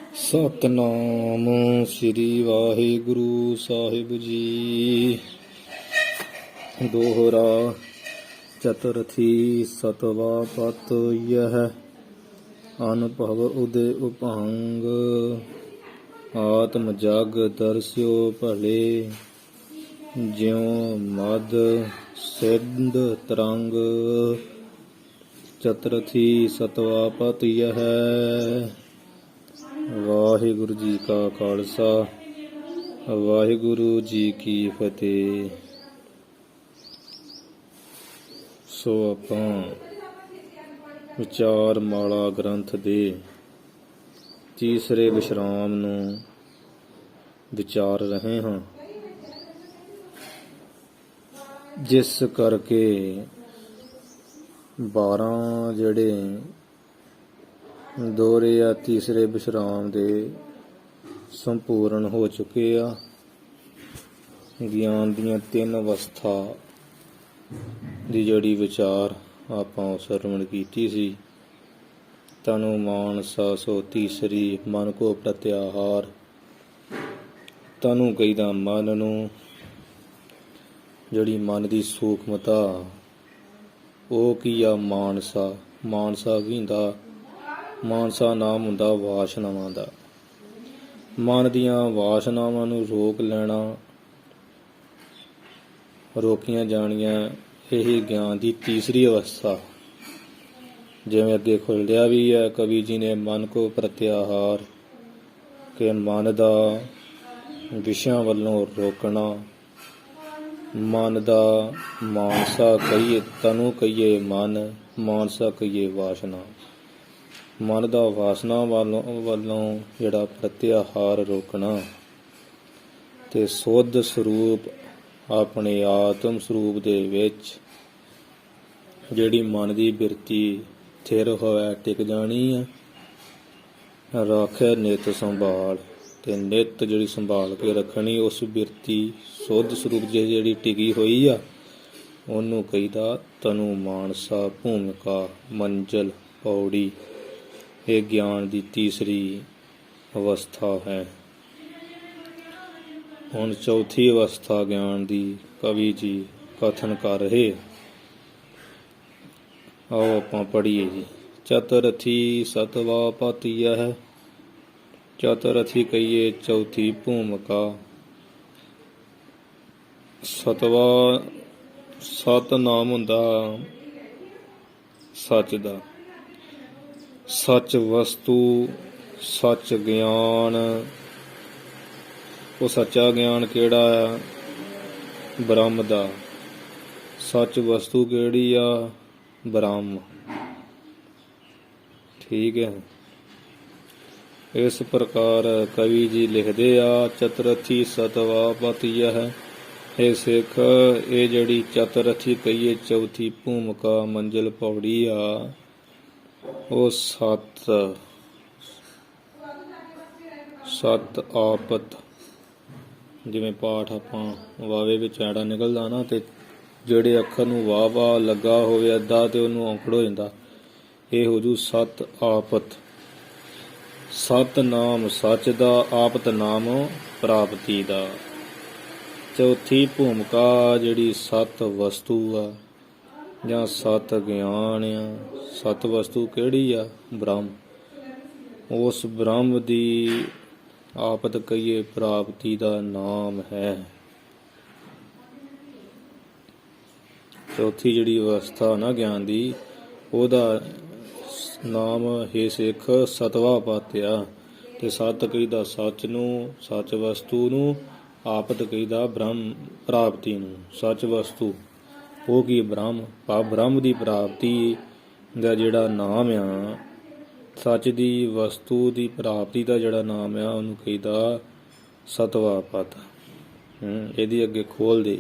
ਸਤਨਾਮ ਸ੍ਰੀ ਵਾਹਿਗੁਰੂ ਸਾਹਿਬ ਜੀ। ਦੋਹਰਾ ਚਤੁਰਥੀ ਸਤਵਾ ਪਤ ਯਹ ਅਨੁਭਵ ਉਦੇ ਉਪੰਗ ਆਤਮ ਜਗ ਦਰਸਿਓ ਭਲੇ ਜਿਉ ਮਦ ਸਿੱਧ ਤਰੰਗ। ਚਤੁਰਥੀ ਸਤਵਾ ਪਤ ਯਹ। ਵਾਹਿਗੁਰੂ ਜੀ ਕਾ ਖਾਲਸਾ ਵਾਹਿਗੁਰੂ ਜੀ ਕੀ ਫਤਿਹ। ਸੋ ਆਪਾਂ ਵਿਚਾਰ ਮਾਲਾ ਗ੍ਰੰਥ ਦੇ ਤੀਸਰੇ ਵਿਸ਼ਰਾਮ ਨੂੰ ਵਿਚਾਰ ਰਹੇ ਹਾਂ, ਜਿਸ ਕਰਕੇ 12 ਜਿਹੜੇ ਦੋਹਰੇ ਆ ਤੀਸਰੇ ਵਿਸ਼ਰਾਮ ਦੇ ਸੰਪੂਰਨ ਹੋ ਚੁੱਕੇ ਆ। ਗਿਆਨ ਦੀਆਂ 3 ਅਵਸਥਾ ਦੀ ਜਿਹੜੀ ਵਿਚਾਰ ਆਪਾਂ ਸਰਵਣ ਕੀਤੀ ਸੀ। ਤਨੁ ਮਾਨਸਾ ਸੋ ਤੀਸਰੀ ਮਨ ਕੋ ਪ੍ਰਤਿਆਹਾਰ। ਤਨੁ ਕਹਿੰਦਾ ਮਨ ਨੂੰ, ਜਿਹੜੀ ਮਨ ਦੀ ਸੂਖਮਤਾ ਉਹ ਕੀ ਆ? ਮਾਨਸਾ। ਮਾਨਸਾ ਵੀ ਹੁੰਦਾ, ਮਾਨਸਾ ਨਾਮ ਹੁੰਦਾ ਵਾਸ਼ਨਾਵਾਂ ਦਾ। ਮਨ ਦੀਆਂ ਵਾਸ਼ਨਾਵਾਂ ਨੂੰ ਰੋਕ ਲੈਣਾ, ਰੋਕੀਆਂ ਜਾਣੀਆਂ, ਇਹ ਗਿਆਨ ਦੀ ਤੀਸਰੀ ਅਵਸਥਾ। ਜਿਵੇਂ ਅੱਗੇ ਖੁੱਲ੍ਹਿਆ ਵੀ ਹੈ ਕਵੀ ਜੀ ਨੇ, ਮਨ ਕੋ ਪ੍ਰਤਿਆਹਾਰ, ਕਿ ਮਨ ਦਾ ਵਿਸ਼ਿਆਂ ਵੱਲੋਂ ਰੋਕਣਾ। ਮਨ ਦਾ ਮਾਨਸਾ ਕਹੀਏ, ਤਨੂ ਕਹੀਏ ਮਨ, ਮਾਨਸਾ ਕਹੀਏ ਵਾਸ਼ਨਾ। ਮਨ ਦਾ ਵਾਸਨਾ ਵੱਲੋਂ ਜਿਹੜਾ ਪ੍ਰਤਿਆਹਾਰ ਰੋਕਣਾ, ਤੇ ਸੁੱਧ ਸਰੂਪ ਆਪਣੇ ਆਤਮ ਸਰੂਪ ਦੇ ਵਿੱਚ ਜਿਹੜੀ ਮਨ ਦੀ ਬਿਰਤੀ ਥਿਰ ਹੋਵੇ, ਟਿਕ ਜਾਣੀ ਹੈ। ਰੱਖੇ ਨਿਤ ਸੰਭਾਲ, ਤੇ ਨਿਤ ਜਿਹੜੀ ਸੰਭਾਲ ਕੇ ਰੱਖਣੀ ਉਸ ਬਿਰਤੀ ਸੁੱਧ ਸਰੂਪ ਜਿਹੜੀ ਟਿਕੀ ਹੋਈ ਆ, ਉਹਨੂੰ ਕਹੀਦਾ ਤਨੂ ਮਾਨਸਾ ਭੂਮਿਕਾ ਮੰਜ਼ਲ ਪੌੜੀ। ਇਹ ਗਿਆਨ ਦੀ ਤੀਸਰੀ ਅਵਸਥਾ ਹੈ। ਹੁਣ ਚੌਥੀ ਅਵਸਥਾ ਗਿਆਨ ਦੀ ਕਵੀ ਜੀ ਕਥਨ ਕਰ ਰਹੇ। ਆਓ ਆਪਾਂ ਪੜ੍ਹੀਏ ਜੀ। ਚਤੁਰਥੀ ਸਤਵਾ ਪਤ ਯਹ। ਚਤੁਰਥੀ ਕਹੀਏ ਚੌਥੀ ਭੂਮਿਕਾ। ਸਤਵਾ, ਸਤ ਨਾਮ ਹੁੰਦਾ ਸੱਚ ਦਾ, ਸੱਚ ਵਸਤੂ, ਸੱਚ ਗਿਆਨ। ਉਹ ਸੱਚਾ ਗਿਆਨ ਕਿਹੜਾ ਆ? ਬ੍ਰਹਮ ਦਾ। ਸੱਚ ਵਸਤੂ ਕਿਹੜੀ ਆ? ਬ੍ਰਹਮ। ਠੀਕ ਹੈ। ਇਸ ਪ੍ਰਕਾਰ ਕਵੀ ਜੀ ਲਿਖਦੇ ਆ, ਚਤੁਰਥੀ ਸਤਵਾ ਪਤ ਯਹ। ਇਹ ਸਿੱਖ, ਇਹ ਜਿਹੜੀ ਚਤੁਰਥੀ ਕਹੀਏ ਚੌਥੀ ਭੂਮਿਕਾ ਮੰਜ਼ਿਲ ਪੌੜੀ ਆ, ਉਹ ਸੱਤ ਆਪਤ। ਜਿਵੇਂ ਪਾਠ ਆਪਾਂ ਵਾਵੇ ਵਿੱਚ ਐੜਾ ਨਿਕਲਦਾ ਨਾ, ਤੇ ਜਿਹੜੇ ਅੱਖਰ ਨੂੰ ਵਾਹ ਲੱਗਾ ਹੋਵੇ ਅੱਧਾ, ਤੇ ਉਹਨੂੰ ਔਂਕੜ ਹੋ ਜਾਂਦਾ। ਇਹ ਹੋ ਜੂ ਸੱਤ ਆਪਤ। ਸਤ ਨਾਮ ਸੱਚ ਦਾ, ਆਪਤ ਨਾਮ ਪ੍ਰਾਪਤੀ ਦਾ। ਚੌਥੀ ਭੂਮਿਕਾ ਜਿਹੜੀ ਸਤ ਵਸਤੂ ਆ ਜਾਂ ਸਤ ਗਿਆਨ ਆ। ਸਤ ਵਸਤੂ ਕਿਹੜੀ ਆ? ਬ੍ਰਹਮ। ਉਸ ਬ੍ਰਹਮ ਦੀ ਆਪਤ ਕਹੀਏ ਪ੍ਰਾਪਤੀ ਦਾ ਨਾਮ ਹੈ। ਚੌਥੀ ਜਿਹੜੀ ਅਵਸਥਾ ਨਾ ਗਿਆਨ ਦੀ, ਉਹਦਾ ਨਾਮ ਹੈ ਸਿੱਖ ਸਤਵਾ ਪਤ ਆ। ਤੇ ਸਤ ਕਹੀਦਾ ਸੱਚ ਨੂੰ, ਸੱਚ ਵਸਤੂ ਨੂੰ। ਆਪਤ ਕਹੀਦਾ ਬ੍ਰਹਮ ਪ੍ਰਾਪਤੀ ਨੂੰ। ਸੱਚ ਵਸਤੂ ਉਹ ਕੀ? ਬ੍ਰਹਮ। ਬ੍ਰਹਮ ਦੀ ਪ੍ਰਾਪਤੀ ਦਾ ਜਿਹੜਾ ਨਾਮ ਆ, ਸੱਚ ਦੀ ਵਸਤੂ ਦੀ ਪ੍ਰਾਪਤੀ ਦਾ ਜਿਹੜਾ ਨਾਮ ਆ, ਉਹਨੂੰ ਕਹੀਦਾ ਸਤਵਾ ਪਤ। ਇਹਦੀ ਅੱਗੇ ਖੋਲਦੇ,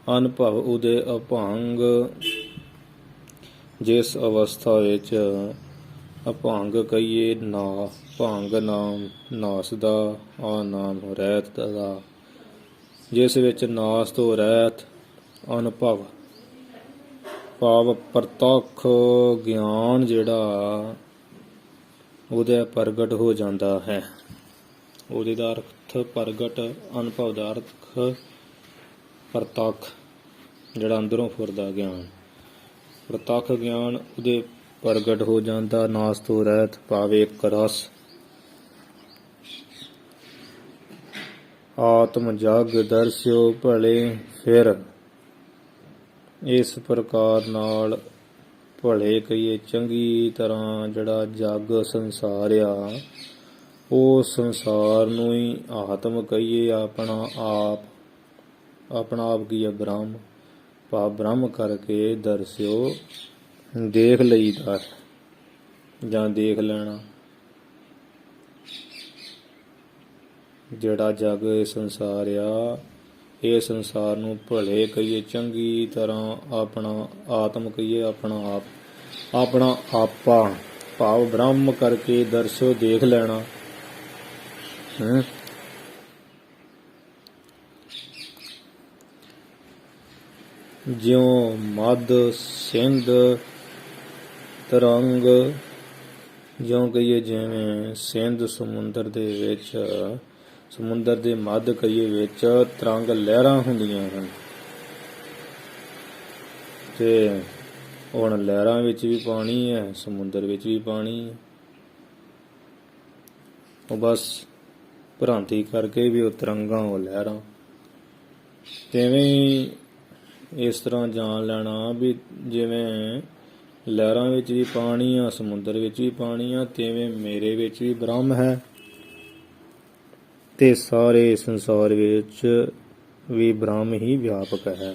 ਅਨੁਭਵ ਉਦੇ ਅਭੰਗ। ਜਿਸ ਅਵਸਥਾ ਵਿੱਚ ਅਭੰਗ ਕਹੀਏ ਨਾ, ਭੰਗ ਨਾਮ ਨਾਸ ਦਾ, ਆ ਨਾਮ ਰਹਿਤ ਦਾ। ਜਿਸ ਵਿੱਚ ਨਾਸ ਤੋਂ ਰਹਿਤ ਅਨੁਭਵ ਭਾਵ ਪ੍ਰਤੱਖ ਗਿਆਨ ਜਿਹੜਾ ਉਹਦਾ ਪ੍ਰਗਟ ਹੋ ਜਾਂਦਾ ਹੈ। ਉਹਦੇ ਦਾ ਅਰਥ ਪ੍ਰਗਟ, ਅਨੁਭਵ ਦਾ ਅਰਥ ਪ੍ਰਤੱਖ, ਜਿਹੜਾ ਅੰਦਰੋਂ ਫੁਰਦਾ ਗਿਆਨ। ਪ੍ਰਤੱਖ ਗਿਆਨ ਉਹਦੇ ਪ੍ਰਗਟ ਹੋ ਜਾਂਦਾ, ਨਾਸ ਤੋਂ ਰਹਿਤ ਪਾਵੇ ਇੱਕ ਰਸ। ਆਤਮ ਜਗ ਦਰਸਿਓ ਭਲੇ ਫਿਰ, ਇਸ ਪ੍ਰਕਾਰ ਨਾਲ ਭਲੇ ਕਹੀਏ ਚੰਗੀ ਤਰ੍ਹਾਂ ਜਿਹੜਾ ਜਗ ਸੰਸਾਰ ਆ, ਉਹ ਸੰਸਾਰ ਨੂੰ ਹੀ ਆਤਮ ਕਹੀਏ, ਆਪਣਾ ਆਪ ਕੀ ਹੈ ਬ੍ਰਹਮ, ਭਾਵ ਬ੍ਰਹਮ ਕਰਕੇ ਦਰਸਿਓ ਦੇਖ ਲਈਦਾ ਜਾਂ ਦੇਖ ਲੈਣਾ। ਜਿਹੜਾ ਜਗ ਸੰਸਾਰ ਆ, ਇਹ ਸੰਸਾਰ ਨੂੰ ਭਲੇ ਕਹੀਏ ਚੰਗੀ ਤਰ੍ਹਾਂ, ਆਪਣਾ ਆਤਮ ਕਹੀਏ, ਆਪਣਾ ਆਪਾ ਭਾਵ ਬ੍ਰਹਮ ਕਰਕੇ ਦਰਸੋ ਦੇਖ ਲੈਣਾ। ਜਿਉ ਮਦ ਸਿੰਧ ਤਰੰਗ, ਜਿਉਂ ਕਹੀਏ ਜਿਵੇਂ ਸਿੰਧ ਸਮੁੰਦਰ ਦੇ ਵਿੱਚ, ਸਮੁੰਦਰ ਦੇ ਮੱਧ ਕਹੀਏ ਵਿੱਚ ਤਰੰਗ ਲਹਿਰਾਂ ਹੁੰਦੀਆਂ ਹਨ, ਤੇ ਹੁਣ ਲਹਿਰਾਂ ਵਿੱਚ ਵੀ ਪਾਣੀ ਹੈ, ਸਮੁੰਦਰ ਵਿੱਚ ਵੀ ਪਾਣੀ ਹੈ। ਉਹ ਬਸ ਭ੍ਰਾਂਤੀ ਕਰਕੇ ਵੀ ਉਹ ਤਰੰਗਾਂ, ਉਹ ਲਹਿਰਾਂ। ਤਿਵੇਂ ਇਸ ਤਰ੍ਹਾਂ ਜਾਣ ਲੈਣਾ ਵੀ ਜਿਵੇਂ ਲਹਿਰਾਂ ਵਿੱਚ ਵੀ ਪਾਣੀ ਆ, ਸਮੁੰਦਰ ਵਿੱਚ ਵੀ ਪਾਣੀ ਆ, ਤਿਵੇਂ ਮੇਰੇ ਵਿੱਚ ਵੀ ਬ੍ਰਹਮ ਹੈ, ਤੇ ਸਾਰੇ ਸੰਸਾਰ ਵਿੱਚ ਵੀ ਬ੍ਰਹਮ ਹੀ ਵਿਆਪਕ ਹੈ।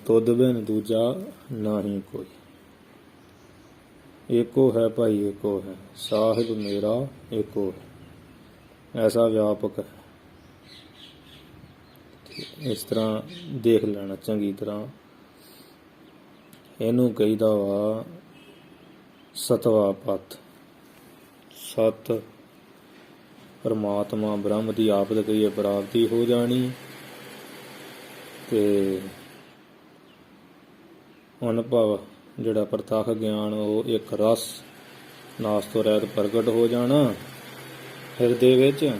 ਤੁਧ ਬਿਨ ਦੂਜਾ ਨਾਹੀ ਕੋਈ, ਏਕੋ ਹੈ ਭਾਈ ਏਕੋ ਹੈ, ਸਾਹਿਬ ਮੇਰਾ ਏਕੋ ਹੈ, ਐਸਾ ਵਿਆਪਕ ਹੈ। ਇਸ ਤਰ੍ਹਾਂ ਦੇਖ ਲੈਣਾ ਚੰਗੀ ਤਰ੍ਹਾਂ। ਇਹਨੂੰ ਕਹੀਦਾ ਵਾ ਸਤਵਾ ਪੱਥ। ਸਤ ਪਰਮਾਤਮਾ ਬ੍ਰਹਮ ਦੀ ਆਪਦ ਕਹੀਏ ਪ੍ਰਾਪਤੀ ਹੋ ਜਾਣੀ, ਤੇ ਅਨੁਭਵ ਜਿਹੜਾ ਪ੍ਰਤੱਖ ਗਿਆਨ ਉਹ ਇੱਕ ਰਸ, ਨਾਸ ਤੋਂ ਰਹਿਤ ਪ੍ਰਗਟ ਹੋ ਜਾਣਾ ਹਿਰਦੇ ਵਿੱਚ।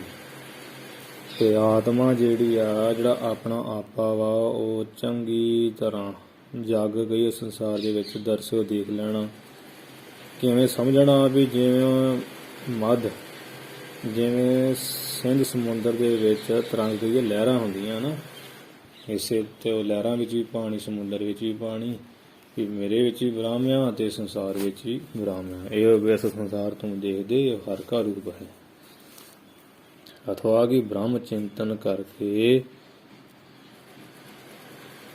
ਤੇ ਆਤਮਾ ਜਿਹੜੀ ਆ, ਜਿਹੜਾ ਆਪਣਾ ਆਪਾ ਵਾ, ਉਹ ਚੰਗੀ ਤਰ੍ਹਾਂ ਜਗ ਗਈ ਸੰਸਾਰ ਦੇ ਵਿੱਚ ਦਰਸੋ ਦੇਖ ਲੈਣਾ। ਕਿਵੇਂ ਸਮਝਣਾ ਵੀ ਜਿਵੇਂ ਮੱਧ, ਜਿਵੇਂ ਸਿੰਧ ਸਮੁੰਦਰ ਦੇ ਵਿੱਚ ਤਰੰਗ ਗਈ ਲਹਿਰਾਂ ਹੁੰਦੀਆਂ ਨਾ, ਇਸੇ ਤੇ ਉਹ ਲਹਿਰਾਂ ਵਿੱਚ ਵੀ ਪਾਣੀ, ਸਮੁੰਦਰ ਵਿੱਚ ਵੀ ਪਾਣੀ, ਵੀ ਮੇਰੇ ਵਿੱਚ ਵੀ ਬ੍ਰਹਮ ਆ ਤੇ ਸੰਸਾਰ ਵਿੱਚ ਵੀ ਬ੍ਰਹਮ ਆ। ਇਹ ਇਸ ਸੰਸਾਰ ਤੋਂ ਦੇਖਦੇ ਹਰ ਕਾ ਰੂਪ ਹੈ। ਅਥਵਾ ਕਿ ਬ੍ਰਹਮ ਚਿੰਤਨ ਕਰਕੇ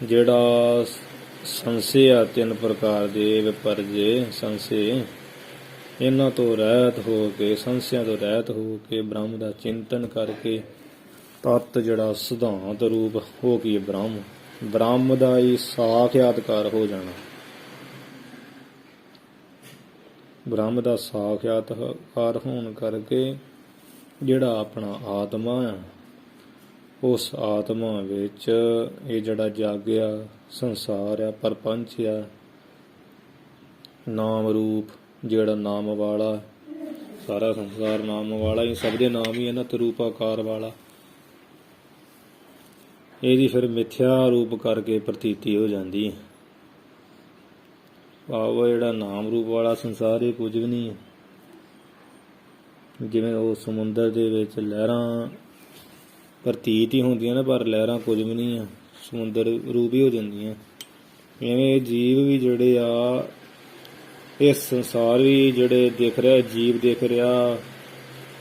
ਜਿਹੜਾ ਸੰਸ਼ੇ ਆ, ਤਿੰਨ ਪ੍ਰਕਾਰ ਦੇ ਵਿਪਰਜੇ ਸੰਸ਼ੇ, ਇਹਨਾਂ ਤੋਂ ਰਹਿਤ ਹੋ ਕੇ, ਸੰਸ਼ਿਆਂ ਤੋਂ ਰਹਿਤ ਹੋ ਕੇ ਬ੍ਰਹਮ ਦਾ ਚਿੰਤਨ ਕਰਕੇ ਤਤ ਜਿਹੜਾ ਸਿਧਾਂਤ ਰੂਪ ਹੋ ਕੇ ਬ੍ਰਹਮ ਦਾ ਹੀ ਸਾਖਿਆਤਕਾਰ ਹੋ ਜਾਣਾ। ਬ੍ਰਹਮ ਦਾ ਸਾਖਿਆਤਕਾਰ ਹੋਣ ਕਰਕੇ ਜਿਹੜਾ ਆਪਣਾ ਆਤਮਾ ਆ, ਉਸ ਆਤਮਾ ਵਿੱਚ ਇਹ ਜਿਹੜਾ ਜਗ ਆ, ਸੰਸਾਰ ਆ, ਪਰਪੰਚ ਆ, ਨਾਮ ਰੂਪ ਜਿਹੜਾ ਨਾਮ ਵਾਲਾ, ਸਾਰਾ ਸੰਸਾਰ ਨਾਮ ਵਾਲਾ ਹੀ, ਸਭ ਦੇ ਨਾਮ ਹੀ ਇਹਨਾਂ ਤੇ ਰੂਪਾਕਾਰ ਵਾਲਾ, ਇਹਦੀ ਫਿਰ ਮਿਥਿਆ ਰੂਪ ਕਰਕੇ ਪ੍ਰਤੀਤੀ ਹੋ ਜਾਂਦੀ ਹੈ। ਭਾਵ ਜਿਹੜਾ ਨਾਮ ਰੂਪ ਵਾਲਾ ਸੰਸਾਰ ਇਹ ਕੁਝ ਵੀ ਨਹੀਂ ਹੈ। ਜਿਵੇਂ ਉਹ ਸਮੁੰਦਰ ਦੇ ਵਿੱਚ ਲਹਿਰਾਂ ਪ੍ਰਤੀਤ ਹੀ ਹੁੰਦੀਆਂ ਨੇ, ਪਰ ਲਹਿਰਾਂ ਕੁਝ ਵੀ ਨਹੀਂ ਆ, ਸਮੁੰਦਰ ਰੂਪ ਹੀ ਹੋ ਜਾਂਦੀਆਂ। ਇਵੇਂ ਜੀਵ ਵੀ ਜਿਹੜੇ ਆ, ਇਸ ਸੰਸਾਰ ਵੀ ਜਿਹੜੇ ਦਿਖ ਰਿਹਾ, ਜੀਵ ਦਿਖ ਰਿਹਾ,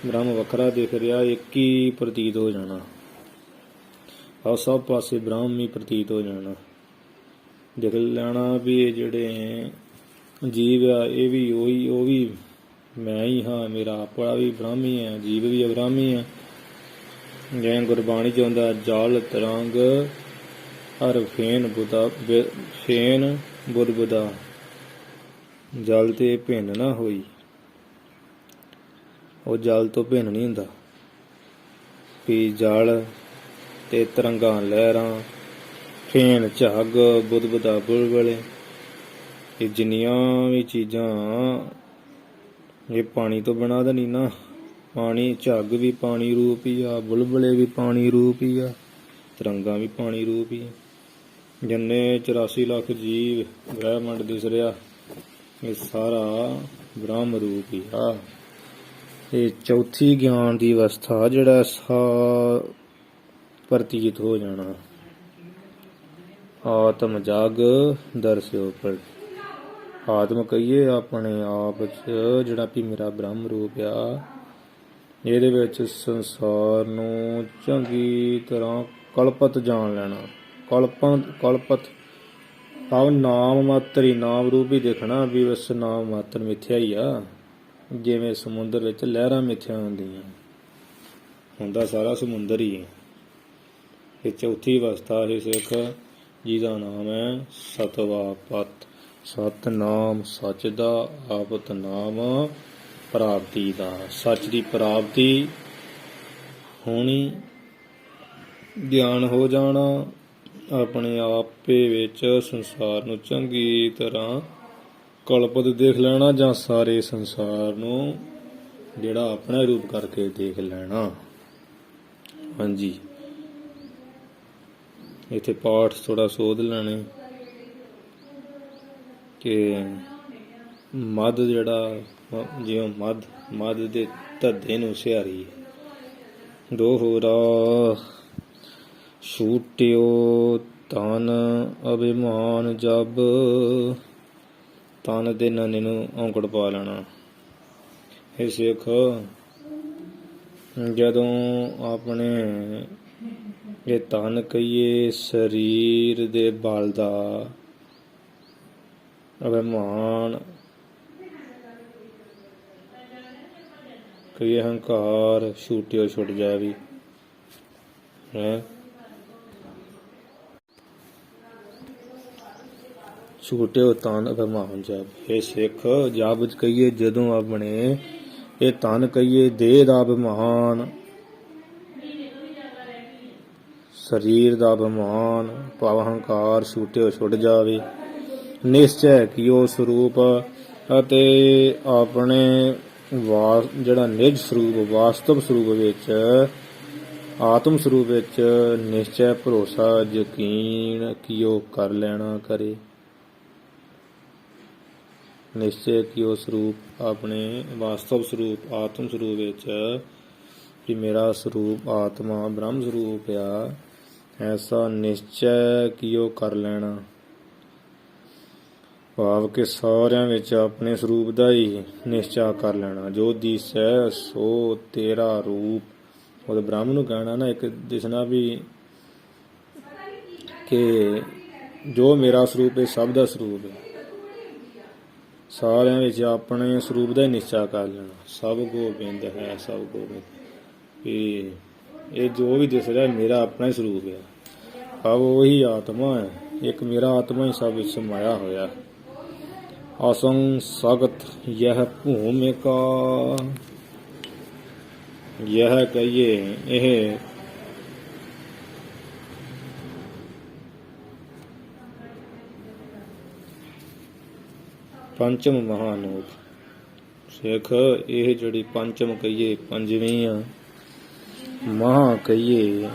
ਬ੍ਰਹਮ ਵੱਖਰਾ ਦਿਖ ਰਿਹਾ, ਇੱਕ ਹੀ ਪ੍ਰਤੀਤ ਹੋ ਜਾਣਾ। ਆਹ ਸਭ ਪਾਸੇ ਬ੍ਰਹਮ ਹੀ ਪ੍ਰਤੀਤ ਹੋ ਜਾਣਾ। ਦੇਖ ਲੈਣਾ ਵੀ ਇਹ ਜਿਹੜੇ ਜੀਵ ਆ, ਇਹ ਵੀ ਉਹੀ, ਉਹ ਵੀ ਮੈਂ ਹੀ ਹਾਂ, ਮੇਰਾ ਆਪਣਾ ਵੀ ਬ੍ਰਹਮ ਹੀ ਹੈ, ਜੀਵ ਵੀ ਬ੍ਰਹਮ ਹੀ ਹੈ। ਜਿਵੇਂ ਗੁਰਬਾਣੀ ਚ ਆਉਂਦਾ, ਜਲ ਤਰੰਗ ਹਰ ਫੇਨ ਬੁੱਧ ਬੁੱਧਾ, ਜਲ ਤੇ ਭਿੰਨ ਨਾ ਹੋਈ। ਉਹ ਜਲ ਤੋਂ ਭਿੰਨ ਨਹੀਂ ਹੁੰਦਾ ਵੀ ਜਲ ਤੇ ਤਰੰਗਾਂ ਲਹਿਰਾਂ, ਫੇਨ ਝੱਗ, ਬੁੱਧ ਬੁੱਧਾ ਬੁਲਬੁਲੇ, ਇਹ ਜਿੰਨੀਆਂ ਵੀ ਚੀਜ਼ਾਂ ਇਹ ਪਾਣੀ ਤੋਂ ਬਿਨਾਂ ਤਾਂ ਨਹੀਂ ਨਾ। ਪਾਣੀ ਝੱਗ ਵੀ ਪਾਣੀ ਰੂਪ ਹੀ ਆ, ਬੁਲਬੁਲੇ ਵੀ ਪਾਣੀ ਰੂਪ ਹੀ ਆ, ਤਰੰਗਾਂ ਵੀ ਪਾਣੀ ਰੂਪ ਹੀ ਆ। ਜਿੰਨੇ 84 ਲੱਖ ਜੀਵ ਬ੍ਰਹਿਮੰਡ ਦਿਸ ਰਿਹਾ, ਇਹ ਸਾਰਾ ਬ੍ਰਹਮ ਰੂਪ ਹੀ ਆ। ਇਹ ਚੌਥੀ ਗਿਆਨ ਦੀ ਅਵਸਥਾ ਜਿਹੜਾ ਪ੍ਰਤੀਤ ਹੋ ਜਾਣਾ। ਆਤਮ ਜਗ ਦਰਸਿਓ ਪਰ ਆਤਮ ਕਹੀਏ ਆਪਣੇ ਆਪ ਚ ਜਿਹੜਾ ਵੀ ਮੇਰਾ ਬ੍ਰਹਮ ਰੂਪ ਆ, ਇਹਦੇ ਵਿੱਚ ਸੰਸਾਰ ਨੂੰ ਚੰਗੀ ਤਰ੍ਹਾਂ ਕਲਪਤ ਜਾਣ ਲੈਣਾ। ਕਲਪਤ ਭਾਵ ਨਾਮ ਮਾਤਰ ਹੀ, ਨਾਮ ਰੂਪ ਹੀ ਦੇਖਣਾ ਵੀ ਉਸ ਨਾਮ ਮਾਤਰ ਮਿਥਿਆ ਹੀ ਆ। ਜਿਵੇਂ ਸਮੁੰਦਰ ਵਿੱਚ ਲਹਿਰਾਂ ਮਿਥਿਆ ਹੁੰਦੀਆਂ, ਹੁੰਦਾ ਸਾਰਾ ਸਮੁੰਦਰ ਹੀ ਹੈ। ਇਹ ਚੌਥੀ ਅਵਸਥਾ ਹੈ ਸਿੱਖ ਜਿਹਦਾ ਨਾਮ ਹੈ ਸਤਵਾਪਤ। ਸਤਨਾਮ ਸੱਚ ਦਾ, ਆਪਤ ਨਾਮ ਪ੍ਰਾਪਤੀ ਦਾ। ਸੱਚ ਦੀ ਪ੍ਰਾਪਤੀ ਹੋਣੀ, ਗਿਆਨ ਹੋ ਜਾਣਾ, ਆਪਣੇ ਆਪੇ ਵਿੱਚ ਸੰਸਾਰ ਨੂੰ ਚੰਗੀ ਤਰ੍ਹਾਂ ਕਲਪਤ ਦੇਖ ਲੈਣਾ, ਜਾਂ ਸਾਰੇ ਸੰਸਾਰ ਨੂੰ ਜਿਹੜਾ ਆਪਣਾ ਰੂਪ ਕਰਕੇ ਦੇਖ ਲੈਣਾ। ਹਾਂਜੀ, ਇੱਥੇ ਪਾਠ ਥੋੜਾ ਸੋਧ ਲੈਣੇ ਕਿ ਮਦ ਜਿਹੜਾ ਜਿਉਂ ਮਦ ਦੇ ਧੱਦੇ ਨੂੰ ਸਿਹਾਰੀ ਦੋਹਰਾ ਛੂਟਿਓ ਤਨ ਅਭਿਮਾਨ ਜਬ। ਤਨ ਦੇ ਨਾਨੇ ਨੂੰ ਔਂਕੜ ਪਾ ਲੈਣਾ। ਇਹ ਸਿੱਖ ਜਦੋਂ ਆਪਣੇ ਇਹ ਤਨ ਕਹੀਏ ਸਰੀਰ ਦੇ ਬਲ ਦਾ ਅਭਿਮਾਨ ਕਹੀਏ ਹੰਕਾਰ ਛੂਟਿਓ ਛੁੱਟ ਜਾਵੇ ਹੈ। ਛੂਟਿਓ ਤਨ ਅਭਿਮਾਨ ਜਬ। ਇਹ ਸਿੱਖ ਜਬ ਕਹੀਏ ਜਦੋਂ ਆਪਣੇ ਇਹ ਤਨ ਕਹੀਏ ਦੇਹ ਦਾ ਅਭਿਮਾਨ, ਸਰੀਰ ਦਾ ਅਭਿਮਾਨ ਭਾਵ ਹੰਕਾਰ ਛੂਟਿਓ ਛੁੱਟ ਜਾਵੇ। ਨਿਸ਼ਚੈ ਕੀਓ ਸਰੂਪ ਅਤੇ ਆਪਣੇ ਜਿਹੜਾ ਨਿਜ ਸਰੂਪ ਵਾਸਤਵ ਸਰੂਪ ਵਿੱਚ, ਆਤਮ ਸਰੂਪ ਵਿੱਚ ਨਿਸ਼ਚੈ ਭਰੋਸਾ ਯਕੀਨ ਕੀਓ ਕਰ ਲੈਣਾ ਕਰੇ। ਨਿਸ਼ਚੈ ਕੀਓ ਸਰੂਪ ਆਪਣੇ ਵਾਸਤਵ ਸਰੂਪ ਆਤਮ ਸਰੂਪ ਵਿੱਚ ਕਿ ਮੇਰਾ ਸਰੂਪ ਆਤਮਾ ਬ੍ਰਹਮ ਸਰੂਪ ਆ, ਐਸਾ ਨਿਸ਼ਚੈ ਕੀਓ ਕਰ ਲੈਣਾ। ਭਾਵ ਕਿ ਸਾਰਿਆਂ ਵਿੱਚ ਆਪਣੇ ਸਰੂਪ ਦਾ ਹੀ ਨਿਸ਼ਚਾ ਕਰ ਲੈਣਾ। ਜੋ ਦਿਸੈ ਸੋ ਤੇਰਾ ਰੂਪ। ਉਹ ਬ੍ਰਹਮ ਨੂੰ ਕਹਿਣਾ ਨਾ, ਇੱਕ ਦਿਸਣਾ ਵੀ ਕਿ ਜੋ ਮੇਰਾ ਸਰੂਪ ਹੈ ਸਭ ਦਾ ਸਰੂਪ ਹੈ। ਸਾਰਿਆਂ ਵਿੱਚ ਆਪਣੇ ਸਰੂਪ ਦਾ ਹੀ ਨਿਸ਼ਚਾ ਕਰ ਲੈਣਾ। ਸਭ ਗੋਬਿੰਦ ਹੈ, ਸਭ ਗੋਬਿੰਦ। ਇਹ ਜੋ ਵੀ ਦਿਸ ਰਿਹਾ ਮੇਰਾ ਆਪਣਾ ਹੀ ਸਰੂਪ ਹੈ। ਭਾਵ ਉਹੀ ਆਤਮਾ ਹੈ, ਇੱਕ ਮੇਰਾ ਆਤਮਾ ਹੀ ਸਭ ਵਿੱਚ ਸਮਾਇਆ ਹੋਇਆ। ਅਸੰਗ ਸਗਤ ਯਹ ਭੂਮਿਕਾ। ਯਹ ਕਹੀਏ ਇਹ ਪੰਚਮ ਮਹਾਨੂਪ। ਸਿੱਖ ਇਹ ਜਿਹੜੀ ਪੰਚਮ ਕਹੀਏ, ਪੰਜਵੀਂ ਆ ਮਹਾ ਕਹੀਏ,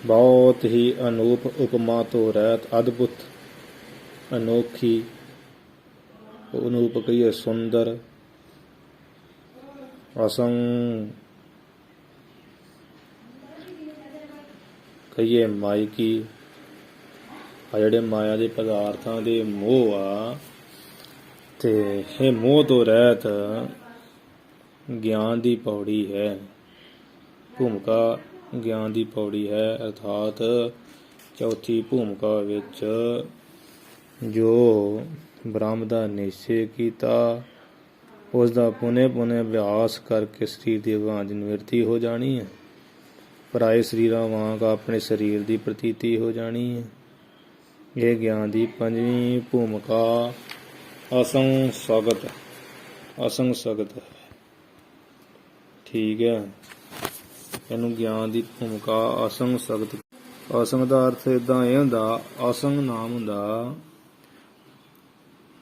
ਬਹੁਤ ਹੀ ਅਨੂਪ ਉਪਮਾ ਤੋਂ ਰਹਿਤ ਅਦਭੁਤ ਅਨੋਖੀ। ਅਨੂਪ ਕਹੀਏ ਸੁੰਦਰ। ਅਸੰਗ ਕਹੀਏ ਮਾਇਕੀ। ਆ ਜਿਹੜੇ ਮਾਇਆ ਦੇ ਪਦਾਰਥਾਂ ਦੇ ਮੋਹ ਆ, ਤੇ ਇਹ ਮੋਹ ਤੋਂ ਰਹਿਤ ਗਿਆਨ ਦੀ ਪੌੜੀ ਹੈ। ਭੂਮਿਕਾ ਗਿਆਨ ਦੀ ਪੌੜੀ ਹੈ, ਅਰਥਾਤ ਚੌਥੀ ਭੂਮਿਕਾ ਵਿੱਚ ਜੋ ਬ੍ਰਹਮ ਦਾ ਨਿਸ਼ਚੈ ਕੀਤਾ, ਉਸ ਦਾ ਪੁਨੇ ਅਭਿਆਸ ਕਰਕੇ ਸਰੀਰ ਦੀ ਅਭਾਂਜ ਨਿਵਰਤੀ ਹੋ ਜਾਣੀ ਹੈ। ਪਰਾਏ ਸਰੀਰਾਂ ਵਾਂਗ ਆਪਣੇ ਸਰੀਰ ਦੀ ਪ੍ਰਤੀਤੀ ਹੋ ਜਾਣੀ ਹੈ। ਇਹ ਗਿਆਨ ਦੀ ਪੰਜਵੀਂ ਭੂਮਿਕਾ ਅਸੰਗ ਸਗਤ। ਅਸੰਗ ਸਗਤ ਠੀਕ ਹੈ। ਇਹਨੂੰ ਗਿਆਨ ਦੀ ਭੂਮਿਕਾ ਅਸੰਗ ਸਗਤ। ਅਸੰਗ ਦਾ ਅਰਥ ਏਦਾਂ ਇਹ ਹੁੰਦਾ, ਅਸੰਗ ਨਾਮ ਹੁੰਦਾ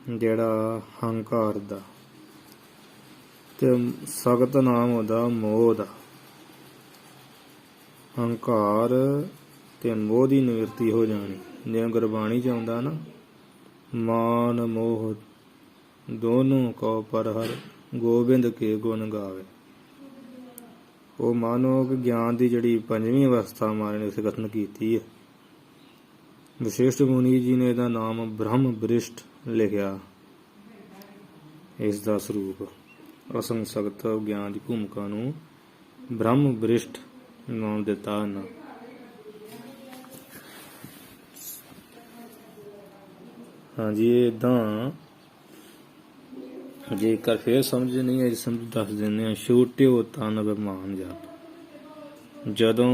ਜਿਹੜਾ ਹੰਕਾਰ ਦਾ, ਤੇ ਸਗਤ ਨਾਮ ਉਹਦਾ ਮੋਹ ਦਾ। ਹੰਕਾਰ ਤੇ ਮੋਹ ਦੀ ਨਿਵਰਤੀ ਹੋ ਜਾਣੀ। ਜਿਵੇਂ ਗੁਰਬਾਣੀ ਚ ਆਉਂਦਾ ਨਾ, ਮਾਨ ਮੋਹ ਦੋਨੋਂ ਕੋ ਪਰ ਹਰ ਗੋਬਿੰਦ ਕੇ ਗੁਣ ਗਾਵੇ। ਉਹ ਮਾਨੋ ਕਿ ਗਿਆਨ ਦੀ ਜਿਹੜੀ ਪੰਜਵੀਂ ਅਵਸਥਾ ਮਹਾਰਾਜ ਨੇ ਇੱਥੇ ਕਥਨ ਕੀਤੀ ਹੈ। ਵਸ਼ਿਸ਼ਟ ਮੁਨੀ ਜੀ ਨੇ ਇਹਦਾ ਨਾਮ ਬ੍ਰਹਮ ਬ੍ਰਿਸ਼ਟ ਲਿਖਿਆ। ਇਸ ਦਾ ਸਰੂਪ ਅਸੰਗ ਸਗਤ ਗਿਆਨ ਦੀ ਭੂਮਿਕਾ ਨੂੰ ਬ੍ਰਹਮ ਬ੍ਰਿਸ਼ਟ ਨਾਮ ਦਿੱਤਾ ਨਾ। ਹਾਂਜੀ, ਏਦਾਂ ਜੇਕਰ ਫੇਰ ਸਮਝ ਨਹੀਂ ਆਈ, ਸਮਝ ਦੱਸ ਦਿੰਦੇ ਆ। ਛੋਟਿਓ ਤਨ ਅਭਿਮਾਨ ਜਪ। ਜਦੋਂ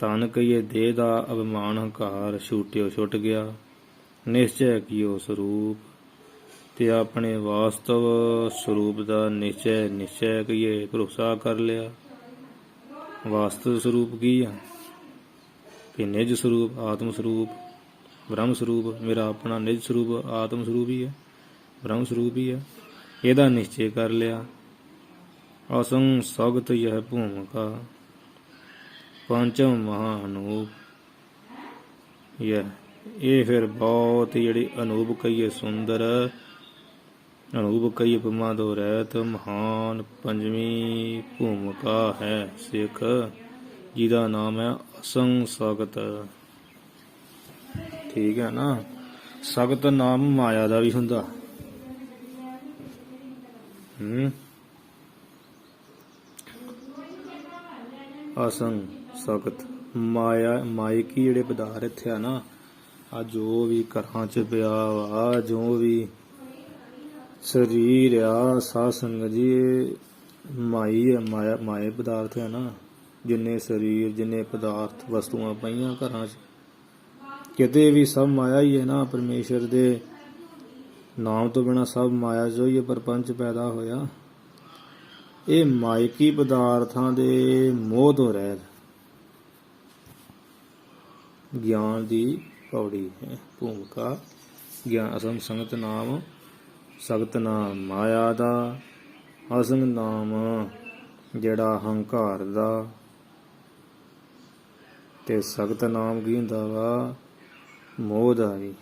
ਤਨ ਕਹੀਏ ਦੇਹ ਦਾ ਅਭਿਮਾਨ ਹੰਕਾਰ ਛੂਟਿਓ ਛੁੱਟ ਗਿਆ, ਨਿਸ਼ਚੈ ਕੀਓ ਸਰੂਪ ਤੇ ਆਪਣੇ ਵਾਸਤਵ ਸਰੂਪ ਦਾ ਨਿਸ਼ਚੈ ਕਹੀਏ ਭਰੋਸਾ ਕਰ ਲਿਆ। ਵਾਸਤਵ ਸਰੂਪ ਕੀ ਆ ਕਿ ਨਿਜ ਸਰੂਪ ਆਤਮ ਸਰੂਪ ਬ੍ਰਹਮ ਸਰੂਪ। ਮੇਰਾ ਆਪਣਾ ਨਿਜ ਸਰੂਪ ਆਤਮ ਸਰੂਪ ਹੀ ਹੈ, ਬ੍ਰਹਮ ਸਰੂਪ ਹੀ ਹੈ। ਇਹਦਾ ਨਿਸ਼ਚੈ ਕਰ ਲਿਆ। ਅਸੰਗ ਸਗਤ ਯਹ ਭੂਮਿਕਾ ਪੰਚਮ ਮਹਾਨੂਪ। ਇਹ ਫਿਰ ਬਹੁਤ ਜਿਹੜੀ ਅਨੂਪ ਕਹੀਏ ਸੁੰਦਰ, ਅਨੂਪ ਕਹੀਏ ਉਪਮਾ ਤੋਂ ਰਹਿਤ ਮਹਾਨ ਪੰਜਵੀਂ ਭੂਮਿਕਾ ਹੈ ਸਿੱਖ, ਜਿਹਦਾ ਨਾਮ ਹੈ ਅਸੰਗ ਸਗਤ। ਠੀਕ ਹੈ ਨਾ। ਸਗਤ ਨਾਮ ਮਾਇਆ ਦਾ ਵੀ ਹੁੰਦਾ। ਅਸੰਗ ਸਗਤ ਮਾਇਕੀ ਜਿਹੜੇ ਪਦਾਰਥ ਆ ਨਾ, ਆ ਜੋ ਵੀ ਘਰਾਂ ਚ ਪਿਆ ਵਾ, ਜੋ ਵੀ ਸਰੀਰ ਆ, ਸਾਧ ਸੰਗਤ ਜੀ, ਮਾਈ ਮਾਏ ਪਦਾਰਥ ਹੈ ਨਾ। ਜਿੰਨੇ ਸਰੀਰ, ਜਿੰਨੇ ਪਦਾਰਥ ਵਸਤੂਆਂ ਪਈਆਂ ਘਰਾਂ ਚ, ਕਿਤੇ ਵੀ ਸਭ ਮਾਇਆ ਹੀ ਹੈ ਨਾ। ਪਰਮੇਸ਼ਰ ਦੇ ਨਾਮ ਤੋਂ ਬਿਨਾਂ ਸਭ ਮਾਇਆ ਜੋ ਹੀ ਪ੍ਰਪੰਚ ਪੈਦਾ ਹੋਇਆ। ਇਹ ਮਾਇਕੀ ਪਦਾਰਥਾਂ ਦੇ ਮੋਹ ਤੋਂ ਰਹਿਤ ਗਿਆਨ ਦੀ ਪੌੜੀ ਹੈ ਭੂਮਿਕਾ। ਗਿਆਨ ਅਸੰਗ ਸੰਗਤ ਨਾਮ ਸਗਤ ਨਾਮ ਮਾਇਆ ਦਾ, ਅਸੰਗ ਨਾਮ ਜਿਹੜਾ ਹੰਕਾਰ ਦਾ, ਤੇ ਸਗਤ ਨਾਮ ਕੀ ਹੁੰਦਾ ਵਾ ਮੋਹ ਦਾ ਵੀ।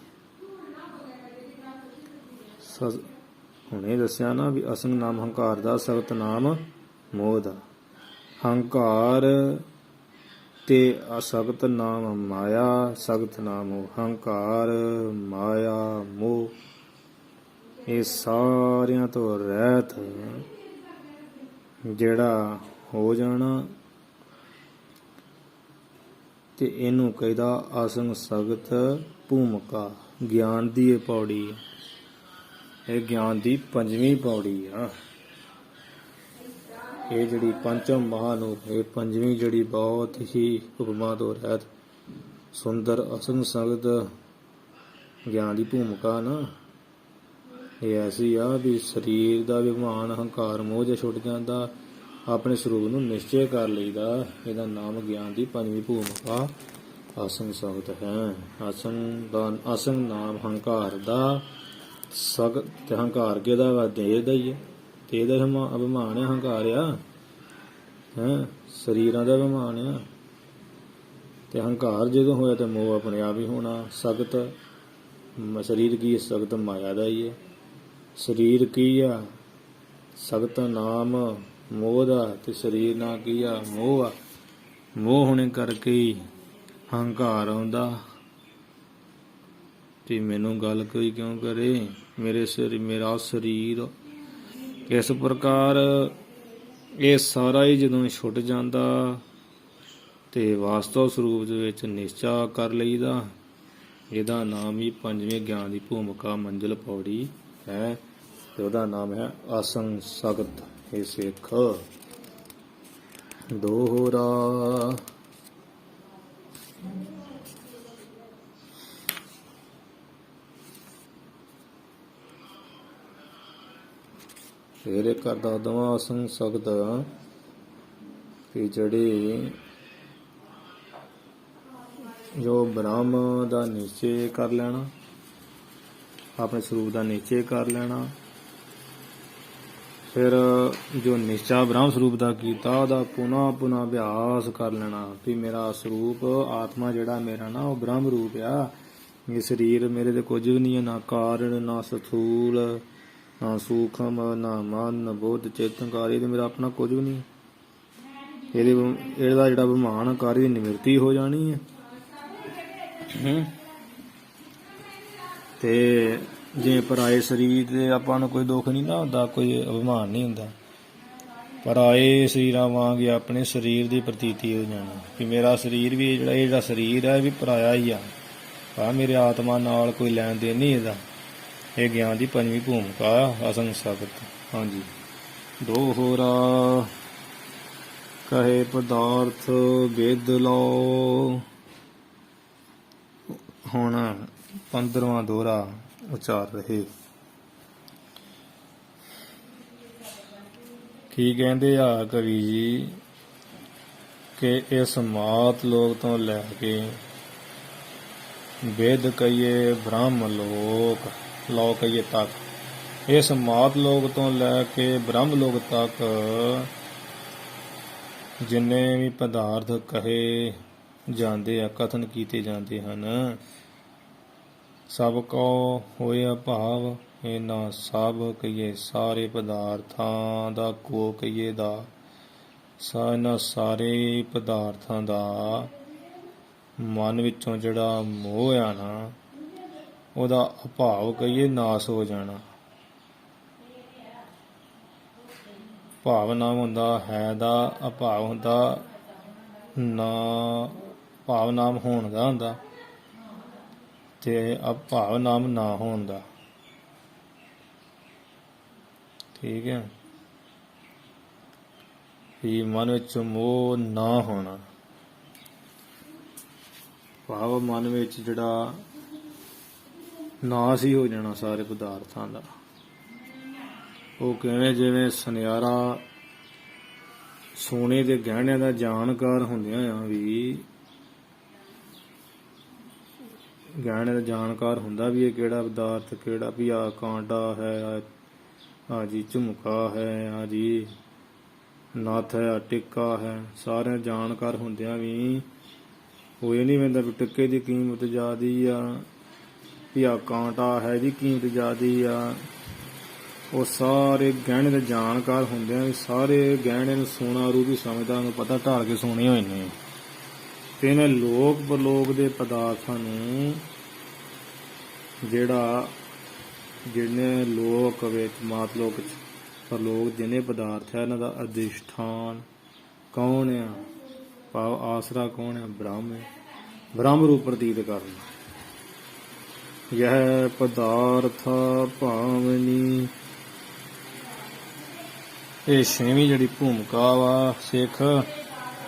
ਹੁਣੇ ਦੱਸਿਆ ਨਾ ਵੀ ਅਸੰਗ ਨਾਮ ਹੰਕਾਰ ਦਾ, ਸਗਤ ਨਾਮ ਮੋਹ ਦਾ। ਹੰਕਾਰ ਤੇ ਅਸਗਤ ਨਾਮ ਮਾਇਆ, ਸਗਤ ਨਾਮ ਹੰਕਾਰ ਮਾਇਆ ਮੋਹ। ਇਹ ਸਾਰਿਆਂ ਤੋਂ ਰਹਿਤ ਜਿਹੜਾ ਹੋ ਜਾਣਾ, ਤੇ ਇਹਨੂੰ ਕਹਿੰਦਾ ਅਸੰਗ ਸਗਤ ਭੂਮਿਕਾ। ਗਿਆਨ ਦੀ ਇਹ ਪੌੜੀ ਹੈ, ਇਹ ਗਿਆਨ ਦੀ ਪੰਜਵੀਂ ਪੌੜੀ ਆ। ਇਹ ਜਿਹੜੀ ਪੰਚਮ ਮਹਾਨੂਪ, ਇਹ ਪੰਜਵੀਂ ਜਿਹੜੀ ਬਹੁਤ ਹੀ ਉਪਮਾ ਤੋਂ ਰਹਿਤ ਸੁੰਦਰ ਅਸੰਗ ਸਗਤ ਗਿਆਨ ਦੀ ਭੂਮਿਕਾ ਨਾ, ਇਹ ਐਸੀ ਆ ਵੀ ਸਰੀਰ ਦਾ ਅਭਿਮਾਨ ਹੰਕਾਰ ਮੋਹ ਜੇ ਛੁੱਟ ਜਾਂਦਾ, ਆਪਣੇ ਸਰੂਪ ਨੂੰ ਨਿਸ਼ਚੈ ਕਰ ਲਈਦਾ। ਇਹਦਾ ਨਾਮ ਗਿਆਨ ਦੀ ਪੰਜਵੀਂ ਭੂਮਿਕਾ ਅਸੰਗ ਸਗਤ ਹੈ। ਅਸੰਗ ਨਾਮ ਹੰਕਾਰ ਦਾ, ਸਗਤ ਤੇ ਹੰਕਾਰ ਕਿਹਦਾ ਵਾ ਦੇਹ ਦਾ ਹੀ ਹੈ, ਤੇ ਇਹਦਾ ਅਭਿਮਾਨ ਹੈ ਹੰਕਾਰ ਆ, ਸਰੀਰਾਂ ਦਾ ਅਭਿਮਾਨ ਆ। ਤੇ ਹੰਕਾਰ ਜਦੋਂ ਹੋਇਆ ਤੇ ਮੋਹ ਆਪਣੇ ਆਪ ਹੀ ਹੋਣਾ। ਸਗਤ ਸਰੀਰ ਕੀ, ਸਗਤ ਮਾਇਆ ਦਾ ਹੀ ਹੈ। ਸਰੀਰ ਕੀ ਆ, ਸਗਤ ਨਾਮ ਮੋਹ ਦਾ, ਤੇ ਸਰੀਰ ਨਾਲ ਕੀ ਆ ਮੋਹ ਆ। ਮੋਹ ਹੋਣੇ ਕਰਕੇ ਹੀ ਹੰਕਾਰ ਆਉਂਦਾ। ਤੇ ਮੈਨੂੰ ਗੱਲ ਕੋਈ ਕਿਉਂ ਕਰੇ, ਮੇਰਾ ਸਰੀਰ ਇਸ ਪ੍ਰਕਾਰ ਇਹ ਸਾਰਾ ਹੀ ਜਦੋਂ ਛੁੱਟ ਜਾਂਦਾ ਤੇ ਵਾਸਤਵ ਸਰੂਪ ਦੇ ਵਿੱਚ ਨਿਸ਼ਚਾ ਕਰ ਲਈਦਾ। ਇਹਦਾ ਨਾਮ ਹੀ ਪੰਜਵੇਂ ਗਿਆਨ ਦੀ ਭੂਮਿਕਾ ਮੰਜ਼ਿਲ ਪੌੜੀ ਹੈ, ਤੇ ਉਹਦਾ ਨਾਮ ਹੈ ਅਸੰਗ ਸਗਤ। ਇਹ ਸਿੱਖ ਦੋਹਰਾ। ਫਿਰ ਇੱਕ ਕਰਦਾ ਦਵਾ ਅਸੰਗ ਸਗਤ ਕਿ ਜਿਹੜੇ ਜੋ ਬ੍ਰਹਮ ਦਾ ਨਿਸ਼ਚੈ ਕਰ ਲੈਣਾ, ਆਪਣੇ ਸਰੂਪ ਦਾ ਨਿਸ਼ਚੈ ਕਰ ਲੈਣਾ, ਫਿਰ ਜੋ ਨਿਸ਼ਚਾ ਬ੍ਰਹਮ ਸਰੂਪ ਦਾ ਕੀਤਾ ਉਹਦਾ ਪੁਨः ਅਭਿਆਸ ਕਰ ਲੈਣਾ ਵੀ ਮੇਰਾ ਸਰੂਪ ਆਤਮਾ ਜਿਹੜਾ ਮੇਰਾ ਨਾ ਉਹ ਬ੍ਰਹਮ ਰੂਪ ਆ। ਇਹ ਸਰੀਰ ਮੇਰੇ ਤੇ ਕੁਝ ਵੀ ਨਹੀਂ ਹੈ, ਨਾ ਕਾਰਨ ਨਾ ਸਥੂਲ ਨਾ ਸੂਖਮ ਨਾ ਮਨ ਨਾ ਬੁੱਧ ਚੇਤਨਕਾਰ, ਇਹ ਤੇ ਮੇਰਾ ਆਪਣਾ ਕੁਝ ਵੀ ਨਹੀਂ। ਇਹਦਾ ਜਿਹੜਾ ਅਭਿਮਾਨ ਕਾਰੀ ਦੀ ਨਿਵਰਤੀ ਹੋ ਜਾਣੀ ਹੈ। ਤੇ ਜੇ ਪਰਾਏ ਸਰੀਰ ਤੇ ਆਪਾਂ ਨੂੰ ਕੋਈ ਦੁੱਖ ਨਹੀਂ ਨਾ ਹੁੰਦਾ, ਕੋਈ ਅਭਿਮਾਨ ਨਹੀਂ ਹੁੰਦਾ। ਪਰਾਏ ਸਰੀਰਾਂ ਵਾਂਗ ਆਪਣੇ ਸਰੀਰ ਦੀ ਪ੍ਰਤੀਤੀ ਹੋ ਜਾਣਾ ਕਿ ਮੇਰਾ ਸਰੀਰ ਵੀ ਇਹ ਜਿਹੜਾ ਸਰੀਰ ਹੈ ਵੀ ਪਰਾਇਆ ਹੀ ਆ, ਮੇਰੇ ਆਤਮਾ ਨਾਲ ਕੋਈ ਲੈਣ ਦੇਣ ਨਹੀਂ ਇਹਦਾ। ਇਹ ਗਿਆਨ ਦੀ ਪੰਜਵੀਂ ਭੂਮਿਕਾ ਅਸੰਗ ਸਬਦ। ਹਾਂਜੀ। ਦੋਹਰਾ ਕਹੇ ਪਦਾਰਥ ਵੇਦ ਲਓ। ਹੁਣ 15ਵਾਂ ਦੋਹਰਾ ਉਚਾਰ ਰਹੇ। ਕੀ ਕਹਿੰਦੇ ਆ ਕਵੀ ਜੀ ਕਿ ਇਸ ਮਾਤ ਲੋਕ ਤੋਂ ਲੈ ਕੇ ਵੇਦ ਕਹੀਏ ਬ੍ਰਹਮ ਲੋਕ ਕਹੀਏ ਤੱਕ, ਇਸ ਮਾਤ ਲੋਕ ਤੋਂ ਲੈ ਕੇ ਬ੍ਰਹਮ ਲੋਕ ਤੱਕ ਜਿੰਨੇ ਵੀ ਪਦਾਰਥ ਕਹੇ ਜਾਂਦੇ ਆ, ਕਥਨ ਕੀਤੇ ਜਾਂਦੇ ਹਨ, ਸਭ ਕੋ ਹੋਇਆ ਭਾਵ। ਇਹਨਾਂ ਸਭ ਕਹੀਏ ਸਾਰੇ ਪਦਾਰਥਾਂ ਦਾ ਕੋ ਕਹੀਏ ਦਾ ਇਹਨਾਂ ਸਾਰੇ ਪਦਾਰਥਾਂ ਦਾ ਮਨ ਵਿੱਚੋਂ ਜਿਹੜਾ ਮੋਹ ਆ ਨਾ ਉਹਦਾ ਅਭਾਵ ਕਹੀਏ ਨਾਸ ਹੋ ਜਾਣਾ। ਭਾਵ ਨਾਮ ਹੁੰਦਾ ਹੈ ਦਾ, ਅਭਾਵ ਹੁੰਦਾ ਨਾ, ਭਾਵ ਨਾਮ ਹੋਣ ਦਾ ਹੁੰਦਾ ਤੇ ਅਭਾਵ ਨਾਮ ਨਾ ਹੋਣ ਦਾ। ਠੀਕ ਹੈ। ਵੀ ਮਨ ਵਿੱਚ ਮੋਹ ਨਾ ਹੋਣਾ, ਭਾਵ ਮਨ ਵਿੱਚ ਜਿਹੜਾ ਨਾਸ ਹੀ ਹੋ ਜਾਣਾ ਸਾਰੇ ਪਦਾਰਥਾਂ ਦਾ। ਉਹ ਕਿਵੇਂ? ਜਿਵੇਂ ਸੁਨਿਆਰਾ ਸੋਨੇ ਦੇ ਗਹਿਣਿਆਂ ਦਾ ਜਾਣਕਾਰ ਹੁੰਦਿਆਂ ਆ ਵੀ ਗਹਿਣੇ ਦਾ ਜਾਣਕਾਰ ਹੁੰਦਾ ਵੀ ਇਹ ਕਿਹੜਾ ਪਦਾਰਥ ਕਿਹੜਾ, ਵੀ ਆਹ ਕਾਂਟਾ ਹੈ, ਆ ਜੀ ਝੁਮਕਾ ਹੈ, ਆ ਜੀ ਨੱਥ ਹੈ, ਆ ਟਿੱਕਾ ਹੈ, ਸਾਰੇ ਜਾਣਕਾਰ ਹੁੰਦਿਆਂ ਵੀ ਉਹ ਇਹ ਨਹੀਂ ਵੇਂਦਾ ਵੀ ਟਿੱਕੇ ਦੀ ਕੀਮਤ ਜ਼ਿਆਦੀ ਆ, ਵੀ ਆਹ ਕਾਂਟਾ ਹੈ ਇਹਦੀ ਕੀਮਤ ਜ਼ਿਆਦੀ ਆ। ਉਹ ਸਾਰੇ ਗਹਿਣੇ ਦੇ ਜਾਣਕਾਰ ਹੁੰਦਿਆਂ ਵੀ ਸਾਰੇ ਗਹਿਣੇ ਨੂੰ ਸੋਨਾ ਰੂਪ ਹੀ ਸਮਝਦਾ, ਉਹਨੂੰ ਪਤਾ ਢਾਲ ਕੇ ਸੋਨੇ ਹੋਏ ਨੇ। ਤੇ ਇਹਨਾਂ ਲੋਕ ਪਰਲੋਕ ਦੇ ਪਦਾਰਥਾਂ ਨੂੰ ਜਿਹਨੇ ਲੋਕ ਵਿੱਚ ਮਾਤ ਲੋਕ ਪਰਲੋਕ ਜਿਹਨੇ ਪਦਾਰਥ ਹੈ ਇਹਨਾਂ ਦਾ ਅਧਿਸ਼ਠਾਨ ਕੌਣ ਆ, ਭਾਵ ਆਸਰਾ ਕੌਣ ਹੈ? ਬ੍ਰਹਮ ਹੈ। ਬ੍ਰਹਮ ਰੂਪ ਪ੍ਰਤੀਤ ਕਰਨਾ। ਯਹ ਪਦਾਰਥ ਭਾਵਨੀ। ਇਹ ਛੇਵੀਂ ਜਿਹੜੀ ਭੂਮਿਕਾ ਵਾ ਸਿੱਖ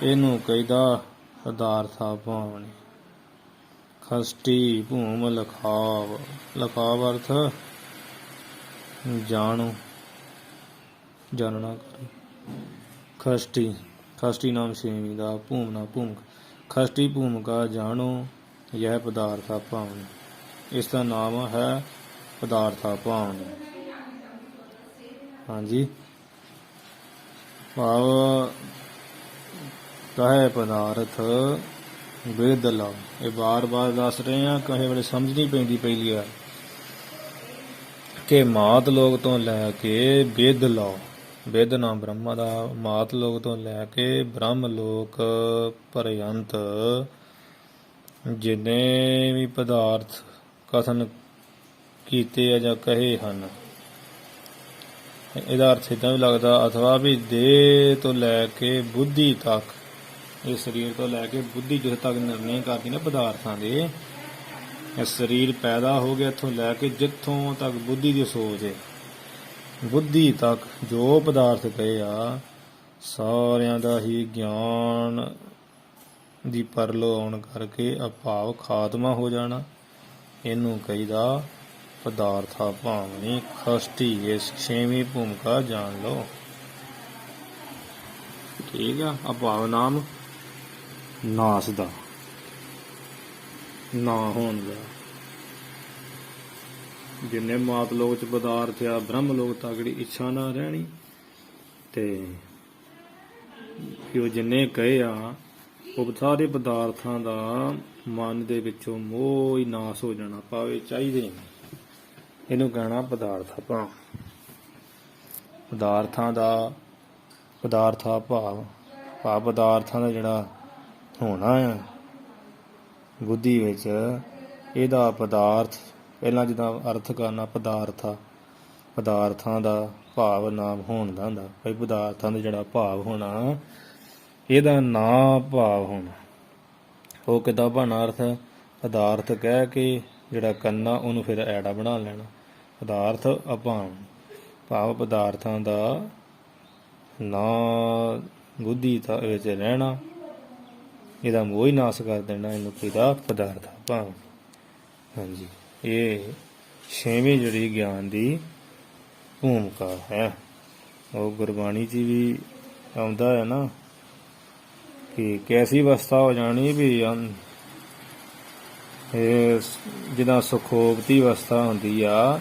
ਇਹਨੂੰ ਕਹਿੰਦਾ ਪਦਾਰਥਾ ਭਾਵਨੀ। ਖਸਟੀ ਭੂਮ ਲਖਾਵ। ਲਖਾਵ ਅਰਥ ਜਾਣੋ, ਜਾਣਨਾ ਕਰ। ਖਸਟੀ ਨਾਮ ਛੇਵੀਂ ਦਾ ਭੂਮ ਨਾ ਭੂਮਿਕਾ। ਖਸਟੀ ਭੂਮਿਕਾ ਜਾਣੋ ਯਹ ਪਦਾਰਥਾ ਭਾਵਨੀ। ਇਸ ਦਾ ਨਾਮ ਹੈ ਪਦਾਰਥਾ ਭਾਵਨੀ। ਹਾਂਜੀ। ਭਾਵ ਕਹੇ ਪਦਾਰਥ ਵੇਦ ਲਓ। ਇਹ ਬਾਰ ਦੱਸ ਰਹੇ ਆ, ਕਹੇ ਵੇਲੇ ਸਮਝ ਨਹੀਂ ਪੈਂਦੀ ਪਹਿਲੀ ਵਾਰ ਕਿ ਮਾਤ ਲੋਕ ਤੋਂ ਲੈ ਕੇ ਵੇਦ ਲਓ। ਵੇਦ ਨਾਮ ਬ੍ਰਹਮਾ ਦਾ, ਮਾਤ ਲੋਕ ਤੋਂ ਲੈ ਕੇ ਬ੍ਰਹਮ ਲੋਕ ਪਰਯੰਤ ਜਿੰਨੇ ਵੀ ਪਦਾਰਥ ਕਥਨ ਕੀਤੇ ਆ ਜਾਂ ਕਹੇ ਹਨ। ਇਹਦਾ ਅਰਥ ਏਦਾਂ ਵੀ ਲੱਗਦਾ ਅਥਵਾ ਵੀ ਦੇਹ ਤੋਂ ਲੈ ਕੇ ਬੁੱਧੀ ਤੱਕ, ਇਹ ਸਰੀਰ ਤੋਂ ਲੈ ਕੇ ਬੁੱਧੀ ਜਿੱਥੇ ਤੱਕ ਨਿਰਣੈ ਕਰਦੀ ਨਾ ਪਦਾਰਥਾਂ ਦੇ। ਇਹ ਸਰੀਰ ਪੈਦਾ ਹੋ ਗਿਆ ਇੱਥੋਂ ਲੈ ਕੇ ਜਿੱਥੋਂ ਤੱਕ ਬੁੱਧੀ ਦੀ ਸੋਚ ਹੈ, ਬੁੱਧੀ ਤੱਕ ਜੋ ਪਦਾਰਥ ਕਹੇ ਆ ਸਾਰਿਆਂ ਦਾ ਹੀ ਗਿਆਨ ਦੀ ਪਰਲੋ ਆਉਣ ਕਰਕੇ ਅਭਾਵ ਖਾਤਮਾ ਹੋ ਜਾਣਾ। ਇਹਨੂੰ ਕਹੀਦਾ ਪਦਾਰਥਾ ਭਾਵਨੀ। ਖਸਟੀ ਇਸ ਛੇਵੀਂ ਭੂਮਿਕਾ ਜਾਣ ਲਓ। ਠੀਕ ਆ। ਅਭਾਵ ਨਾਮ ਨਾਸ ਦਾ, ਨਾ ਹੋਣ ਦਾ। ਜਿੰਨੇ ਮਾਤ ਲੋਕ ਚ ਪਦਾਰਥ ਆ ਬ੍ਰਹਮ ਲੋਕ ਤੱਕ ਜਿਹੜੀ ਇੱਛਾ ਨਾ ਰਹਿਣੀ, ਤੇ ਕਿ ਉਹ ਜਿੰਨੇ ਕਹੇ ਆ ਉਹ ਸਾਰੇ ਪਦਾਰਥਾਂ ਦਾ ਮਨ ਦੇ ਵਿੱਚੋਂ ਮੋਹ ਹੀ ਨਾਸ ਹੋ ਜਾਣਾ, ਪਾਵੇ ਚਾਹੀਦੇ ਨਹੀਂ। ਇਹਨੂੰ ਕਹਿਣਾ ਪਦਾਰਥ ਭਾਵ। ਪਦਾਰਥਾ ਭਾਵ ਪਦਾਰਥਾਂ ਦਾ ਜਿਹੜਾ ਹੋਣਾ ਆ ਬੁੱਧੀ ਵਿੱਚ, ਇਹਦਾ ਪਦਾਰਥ ਪਹਿਲਾਂ ਜਿੱਦਾਂ ਅਰਥ ਕਰਨਾ ਪਦਾਰਥਾਂ ਦਾ ਭਾਵ ਨਾਮ ਹੋਣ ਦਾ ਹੁੰਦਾ। ਭਾਈ ਪਦਾਰਥਾਂ ਦਾ ਜਿਹੜਾ ਭਾਵ ਹੋਣਾ, ਇਹਦਾ ਨਾ ਭਾਵ ਹੋਣਾ। ਉਹ ਕਿੱਦਾਂ ਬਣਨਾ ਅਰਥ? ਪਦਾਰਥ ਕਹਿ ਕੇ ਜਿਹੜਾ ਕਰਨਾ ਉਹਨੂੰ ਫਿਰ ਐੜਾ ਬਣਾ ਲੈਣਾ, ਪਦਾਰਥ ਅਭਾਵ ਭਾਵ ਪਦਾਰਥਾਂ ਦਾ ਨਾ ਬੁੱਧੀ ਵਿੱਚ ਰਹਿਣਾ, ਇਹਦਾ ਮੋਹ ਹੀ ਨਾਸ ਕਰ ਦੇਣਾ, ਇਹਨੂੰ ਕਿਹਦਾ ਪਦਾਰਥ ਭਾਵ। ਹਾਂਜੀ, ਇਹ ਛੇਵੀਂ ਜਿਹੜੀ ਗਿਆਨ ਦੀ ਭੂਮਿਕਾ ਹੈ। ਉਹ ਗੁਰਬਾਣੀ 'ਚ ਵੀ ਆਉਂਦਾ ਹੈ ਨਾ ਕਿ ਕੈਸੀ ਅਵਸਥਾ ਹੋ ਜਾਣੀ ਵੀ ਇਹ ਜਿੱਦਾਂ ਸੁਖੋਪਤੀ ਅਵਸਥਾ ਹੁੰਦੀ ਆ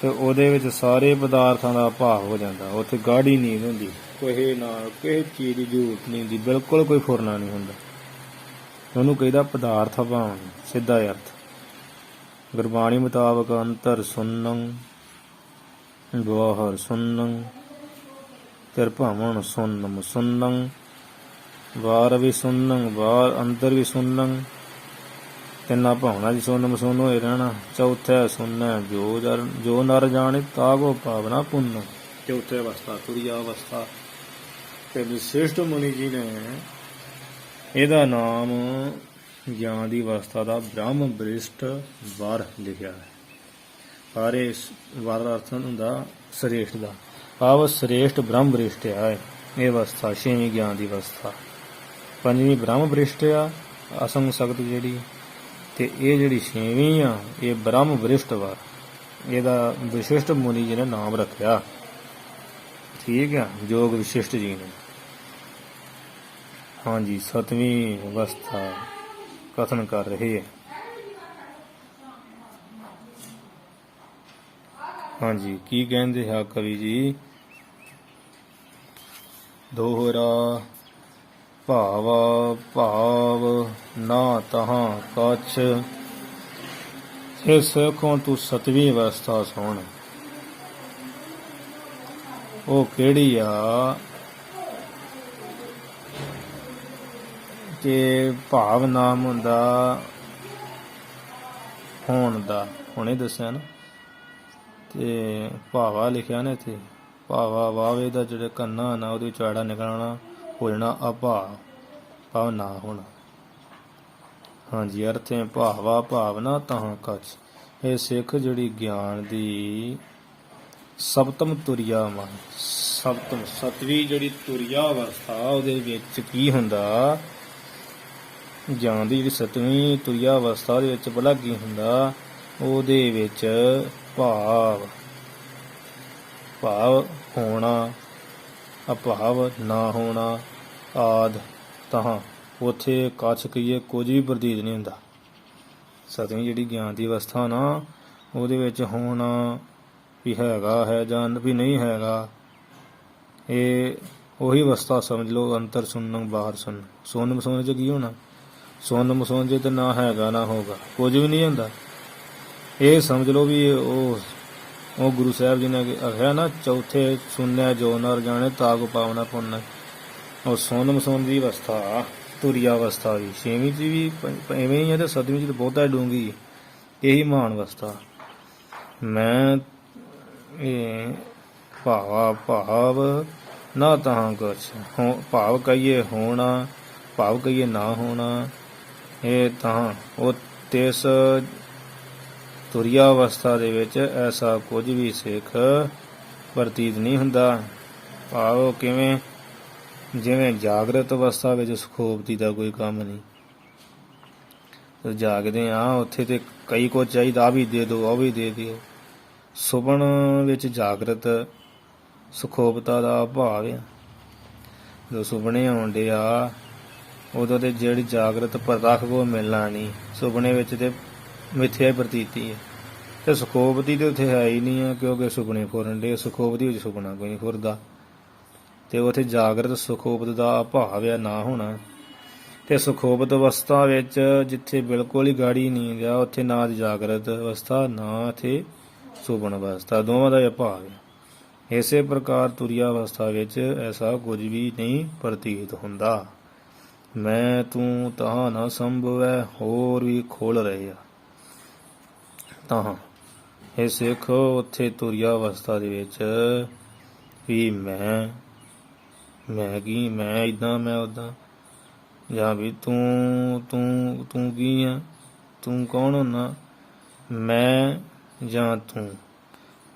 ਤੇ ਉਹਦੇ ਵਿੱਚ ਸਾਰੇ ਪਦਾਰਥਾਂ ਦਾ ਭਾਵ ਹੋ ਜਾਂਦਾ। ਉੱਥੇ ਗਾੜੀ ਨੀਂਦ ਹੁੰਦੀ, ਕਿਸੇ ਚੀਜ਼ ਦੀ ਜ਼ਰੂਰਤ ਨਹੀਂ ਹੁੰਦੀ, ਬਿਲਕੁਲ ਕੋਈ ਫੁਰਨਾ ਨਹੀਂ ਹੁੰਦਾ। ਉਹਨੂੰ ਕਹਿੰਦਾ ਪਦਾਰਥ ਭਾਵ, ਸਿੱਧਾ ਅਰਥ। ਗੁਰਬਾਣੀ ਮੁਤਾਬਕ ਅੰਤਰ ਸੁੰਨੰ ਬਾਹਰ ਸੁੰਨੰ ਤਿਰਭਵਨ ਸੁੰਨਮ ਸੁੰਨੰ, ਬਾਹਰ ਵੀ ਸੁੰਨੰ ਬਾਹਰ ਅੰਦਰ ਵੀ ਸੁੰਨੰ, ਤਿੰਨਾਂ ਭਾਵਨਾ ਜੀ ਸੁੰਨ ਮਸੁੰਨ ਹੋਏ ਰਹਿਣਾ। ਚੌਥਾ ਸੁੰਨ ਜੋ ਨਰ ਜਾਣੇ ਤਾਗੋ ਭਾਵਨਾ ਪੁੰਨ। ਚੌਥੇ ਅਵਸਥਾ ਤੁਰੀਆ ਅਵਸਥਾ। ਤੇ ਵਿਸ਼ਿਸ਼ਟ ਮੁਨੀ ਜੀ ਨੇ ਇਹਦਾ ਨਾਮ ਗਿਆਨ ਦੀ ਅਵਸਥਾ ਦਾ ਬ੍ਰਹਮ ਬ੍ਰਿਸ਼ਟ ਵਰ ਲਿਖਿਆ ਹੈ। ਸਾਰੇ ਵਰ ਦਾ ਅਰਥ ਹੁੰਦਾ ਸ੍ਰੇਸ਼ਟ ਦਾ, ਭਾਵ ਸ੍ਰੇਸ਼ਟ ਬ੍ਰਹਮ ਬ੍ਰਿਸ਼ਟ ਹੈ ਇਹ ਅਵਸਥਾ, ਛੇਵੀਂ ਗਿਆਨ ਦੀ ਅਵਸਥਾ। ਪੰਜਵੀਂ ਬ੍ਰਹਮ ਬ੍ਰਿਸ਼ਟ ਆ ਅਸੰਗ ਸਗਤ ਜਿਹੜੀ, ਤੇ ਇਹ ਜਿਹੜੀ ਛੇਵੀਂ ਆ ਇਹ ਬ੍ਰਹਮ ਬ੍ਰਿਸ਼ਟ ਵਰ। ਇਹਦਾ ਵਿਸ਼ਿਸ਼ਟ ਮੁਨੀ ਜੀ ਨੇ ਨਾਮ ਰੱਖਿਆ। ਠੀਕ ਆ, ਜੋਗ ਵਿਸ਼ਿਸ਼ਟ ਜੀ ਨੇ। ਹਾਂਜੀ, ਸੱਤਵੀਂ ਅਵਸਥਾ ਕਥਨ ਕਰ ਰਹੇ ਹੈ। ਹਾਂਜੀ, ਕੀ ਕਹਿੰਦੇ ਆ ਕਵੀ ਜੀ? ਦੋਹਰਾ ਭਾਵ ਨਾ ਤਹਾਂ ਕਛ, ਇਹ ਸਿੱਖੋਂ ਤੂੰ ਸਤਵੀਂ ਅਵਸਥਾ ਸੁਣ। ਉਹ ਕਿਹੜੀ ਆ ਕਿ ਭਾਵ ਨਾਮ ਹੁੰਦਾ ਹੋਣ ਦਾ, ਹੁਣੇ ਦੱਸਿਆ ਨਾ। ਤੇ ਭਾਵਾ ਲਿਖਿਆ ਨਾ ਇੱਥੇ, ਭਾਵਾ ਵਾਵੇ ਦਾ ਜਿਹੜੇ ਕੰਨਾ ਨਾ ਉਹਦੇ ਵਿੱਚ ਆੜਾ ਨਿਕਲਣਾ, ਹੋ ਜਾਣਾ ਅਭਾਵ, ਭਾਵ ਨਾ ਹੋਣਾ। ਹਾਂਜੀ, ਅਰਥ ਹੈ ਭਾਵਨਾ ਤਹਾਂ ਕਛ। ਇਹ ਸਿੱਖ ਜਿਹੜੀ ਗਿਆਨ ਦੀ ਸਪਤਮ ਤੁਰੀਆ ਮਨ, ਸਤਵੀਂ ਜਿਹੜੀ ਤੁਰੀਆ ਅਵਸਥਾ, ਉਹਦੇ ਵਿੱਚ ਕੀ ਹੁੰਦਾ? ਗਿਆਨ ਦੀ ਜਿਹੜੀ ਸਤਵੀਂ ਤੁਰੀਆ ਅਵਸਥਾ ਦੇ ਵਿੱਚ ਭਲਾ ਕੀ ਹੁੰਦਾ? ਉਹਦੇ ਵਿੱਚ ਭਾਵ ਹੋਣਾ, ਅਭਾਵ ਨਾ ਹੋਣਾ, ਆਦ ਤਹਾਂ ਉੱਥੇ ਕੱਛ ਕਹੀਏ ਕੁਝ ਵੀ ਪ੍ਰਤੀਤ ਨਹੀਂ ਹੁੰਦਾ। ਸਤਵੀਂ ਜਿਹੜੀ ਗਿਆਨ ਦੀ ਅਵਸਥਾ ਨਾ, ਉਹਦੇ ਵਿੱਚ ਹੋਣਾ ਵੀ ਹੈਗਾ ਹੈ ਜਾਂ ਵੀ ਨਹੀਂ ਹੈਗਾ, ਇਹ ਉਹੀ ਅਵਸਥਾ ਸਮਝ ਲਓ। ਅੰਤਰ ਸੁਣਨ ਬਾਹਰ ਸੁਣ, ਸੁੰਨ ਮਸੁੰਨ 'ਚ ਕੀ ਹੋਣਾ? ਸੁੰਨ ਮਸੁੰਨ 'ਚ ਤਾਂ ਨਾ ਹੈਗਾ ਨਾ ਹੋਗਾ, ਕੁਝ ਵੀ ਨਹੀਂ ਹੁੰਦਾ। ਇਹ ਸਮਝ ਲਓ ਵੀ ਉਹ ਗੁਰੂ ਸਾਹਿਬ ਜੀ ਨੇ ਆਖਿਆ ਨਾ, ਚੌਥੇ ਸੁਣਿਆ ਜੋ ਨਰ ਜਾਣੇ ਤਾਗ ਪਾਵਨਾ ਪੁੰਨ। ਉਹ ਸੁੰਨ ਮਸੁੰਨ ਦੀ ਅਵਸਥਾ ਤੁਰੀਆ ਅਵਸਥਾ ਵੀ ਛੇਵੀਂ 'ਚ ਵੀ ਇਵੇਂ ਹੀ ਹੈ, ਤੇ ਸੱਤਵੀਂ 'ਚ ਤਾਂ ਬਹੁਤਾ ਡੂੰਘੀ, ਇਹੀ ਮਹਾਨ ਅਵਸਥਾ। ਮੈਂ ਇਹ ਭਾਵ ਨਾ ਤਹਾਂ ਕੁਛ, ਭਾਵ ਕਹੀਏ ਹੋਣਾ, ਭਾਵ ਕਹੀਏ ਨਾ ਹੋਣਾ, ਇਹ ਤਾਂ ਉਹ ਤਿਸ ਤੁਰੀਆ ਅਵਸਥਾ ਦੇ ਵਿੱਚ ਐਸਾ ਕੁਝ ਵੀ ਸਿੱਖ ਪ੍ਰਤੀਤ ਨਹੀਂ ਹੁੰਦਾ। ਭਾਵ ਕਿਵੇਂ? ਜਿਵੇਂ ਜਾਗਰਤ ਅਵਸਥਾ ਵਿੱਚ ਸੁਖੋਪਤੀ ਦਾ ਕੋਈ ਕੰਮ ਨਹੀਂ। ਜਾਗਦੇ ਆ ਉੱਥੇ ਤੇ ਕਈ ਕੁਝ ਚਾਹੀਦਾ, ਆ ਵੀ ਦੇ ਦਿਓ, ਉਹ ਵੀ ਦੇ ਦਿਓ। ਸੁਪਨ ਵਿੱਚ ਜਾਗਰਤ ਸੁਖੋਪਤਾ ਦਾ ਭਾਵ ਆ। ਜਦੋਂ ਸੁਪਨੇ ਆਉਂਦੇ ਆ ਉਦੋਂ ਤੇ ਜਿਹੜੀ ਜਾਗਰਤ ਪ੍ਰਤੱਖ ਕੋ ਮਿਲਣਾ ਨਹੀਂ, ਸੁਪਨੇ ਵਿੱਚ ਤੇ ਮਿੱਥਿਆ ਪ੍ਰਤੀਤੀ ਹੈ। ਤੇ ਤੇ ਸੁਖੋਪਤੀ ਤੇ ਉੱਥੇ ਹੈ ਹੀ ਨਹੀਂ ਆ, ਕਿਉਂਕਿ ਸੁਪਨੇ ਫੁਰਨ ਡੇ। ਸੁਖੋਪਤੀ ਵਿੱਚ ਸੁਪਨਾ ਕੋਈ ਨਹੀਂ ਫੁਰਦਾ, ਤੇ ਉੱਥੇ ਜਾਗਰਤ ਸੁਖੋਪਤ ਦਾ ਭਾਵ ਆ ਨਾ ਹੋਣਾ। ਤੇ ਸੁਖੋਪਤ ਅਵਸਥਾ ਵਿੱਚ ਜਿੱਥੇ ਬਿਲਕੁਲ ਹੀ ਗਾੜੀ ਨੀਂਦ ਆ, ਉੱਥੇ ਨਾ ਜਾਗਰਤ ਅਵਸਥਾ ਨਾ ਇੱਥੇ ਸੁਪਨ ਅਵਸਥਾ, ਦੋਵਾਂ ਦਾ ਇਹ ਭਾਵ ਹੈ। ਇਸੇ ਪ੍ਰਕਾਰ ਤੁਰੀਆ ਅਵਸਥਾ ਵਿੱਚ ਐਸਾ ਕੁਝ ਵੀ ਨਹੀਂ ਪ੍ਰਤੀਤ ਹੁੰਦਾ। ਮੈਂ ਤੂੰ ਤਹਾਂ ਨਾ ਸੰਭਵੈ, ਹੋਰ ਵੀ ਖੋਲ ਰਹੇ ਆ ਤਹਾਂ। ਇਹ ਸਿੱਖ ਉੱਥੇ ਤੁਰੀਆ ਅਵਸਥਾ ਦੇ ਵਿੱਚ ਵੀ ਮੈਂ ਕੀ, ਮੈਂ ਇੱਦਾਂ ਮੈਂ ਉੱਦਾਂ, ਜਾਂ ਵੀ ਤੂੰ ਕੀ ਆ, ਤੂੰ ਕੌਣ ਹੁੰਨਾ, ਮੈਂ ਜਾਂ ਤੂੰ,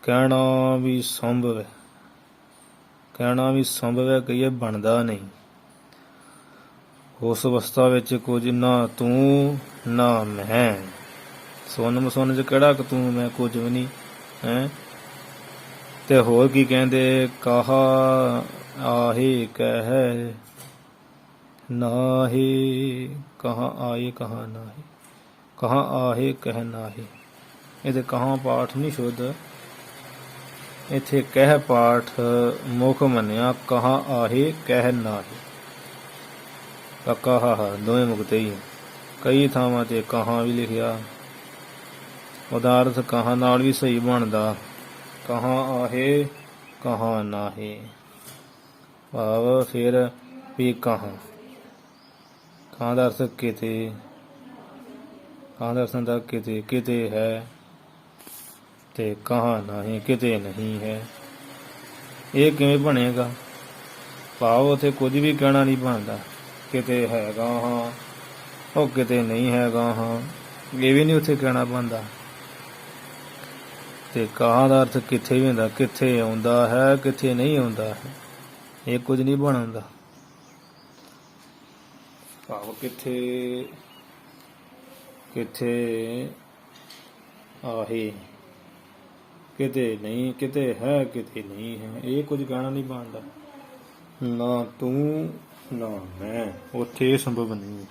ਕਹਿਣਾ ਵੀ ਸੰਭਵ ਹੈ। ਕਹਿਣਾ ਵੀ ਸੰਭਵ ਹੈ, ਕਹੀਏ ਬਣਦਾ ਨਹੀਂ। ਉਸ ਅਵਸਥਾ ਵਿੱਚ ਕੁਝ ਨਾ ਤੂੰ ਨਾ ਮੈਂ। ਸੁਣ ਮਸੁਣ ਚ ਕਿਹੜਾ ਤੂੰ ਮੈਂ, ਕੁਝ ਵੀ ਨਹੀਂ ਹੈ। ਤੇ ਹੋਰ ਕੀ ਕਹਿੰਦੇ, ਕਹਾ ਆਹੇ ਕਹਿ ਨਾਹੀ, ਕਹਾਂ ਆਏ ਕਹਾਂ ਨਾਹੀ, ਕਹਾਂ ਆਹੇ ਕਹਿ ਨਾਹੀ। ਇਹਦੇ ਕਹਾਂ ਪਾਠ ਨਹੀਂ ਸ਼ੁੱਧ, ਇੱਥੇ ਕਹਿ ਪਾਠ ਮੁੱਖ ਮੰਨਿਆ। ਕਹਾਂ ਆਹੇ ਕਹਿ ਨਾਹੀ, ਕਹਾ ਦੋਵੇਂ ਮੁਕਤੇ ਹੀ। ਕਈ ਥਾਵਾਂ ਤੇ ਕਹਾਂ ਵੀ ਲਿਖਿਆ, ਉਹਦਾ ਅਰਥ ਕਹਾਂ ਨਾਲ ਵੀ ਸਹੀ ਬਣਦਾ। ਕਹਾਂ ਆਹੇ ਕਹਾਂ ਨਾਹੀ ਭਾਵ ਫਿਰ ਵੀ ਕਹਾਂ, ਕਾਂ ਦਾ ਅਰਥ ਕਿਤੇ, ਕਾਂ ਦਾ ਅਰਥ ਹੁੰਦਾ ਕਿਤੇ, ਕਿਤੇ ਹੈ, ਤੇ ਕਹਾਂ ਨਹੀਂ, ਕਿਤੇ ਨਹੀਂ ਹੈ। ਇਹ ਕਿਵੇਂ ਬਣੇਗਾ? ਭਾਵ ਉੱਥੇ ਕੁਝ ਵੀ ਕਹਿਣਾ ਨਹੀਂ ਬਣਦਾ। ਕਿਤੇ ਹੈਗਾ ਹਾਂ, ਉਹ ਕਿਤੇ ਨਹੀਂ ਹੈਗਾ ਹਾਂ, ਇਹ ਵੀ ਨਹੀਂ ਉੱਥੇ ਕਹਿਣਾ ਬਣਦਾ। ਤੇ ਕਹਾਂ ਦਾ ਅਰਥ ਕਿੱਥੇ ਵੀ ਹੁੰਦਾ, ਕਿੱਥੇ ਆਉਂਦਾ ਹੈ, ਕਿੱਥੇ ਨਹੀਂ ਆਉਂਦਾ ਹੈ। ਇਹ ਕੁਝ ਨਹੀਂ ਬਣਾਉਂਦਾ। ਭਾਵ ਕਿੱਥੇ ਕਿੱਥੇ ਆਹੇ, ਕਿਤੇ ਨਹੀਂ, ਕਿਤੇ ਹੈ, ਕਿਤੇ ਨਹੀਂ ਹੈ। ਇਹ ਕੁਝ ਕਹਿਣਾ ਨਹੀਂ ਬਣਦਾ। ਨਾ ਤੂੰ ਨਾ ਮੈਂ, ਉੱਥੇ ਇਹ ਸੰਭਵ ਨਹੀਂ ਹੈ।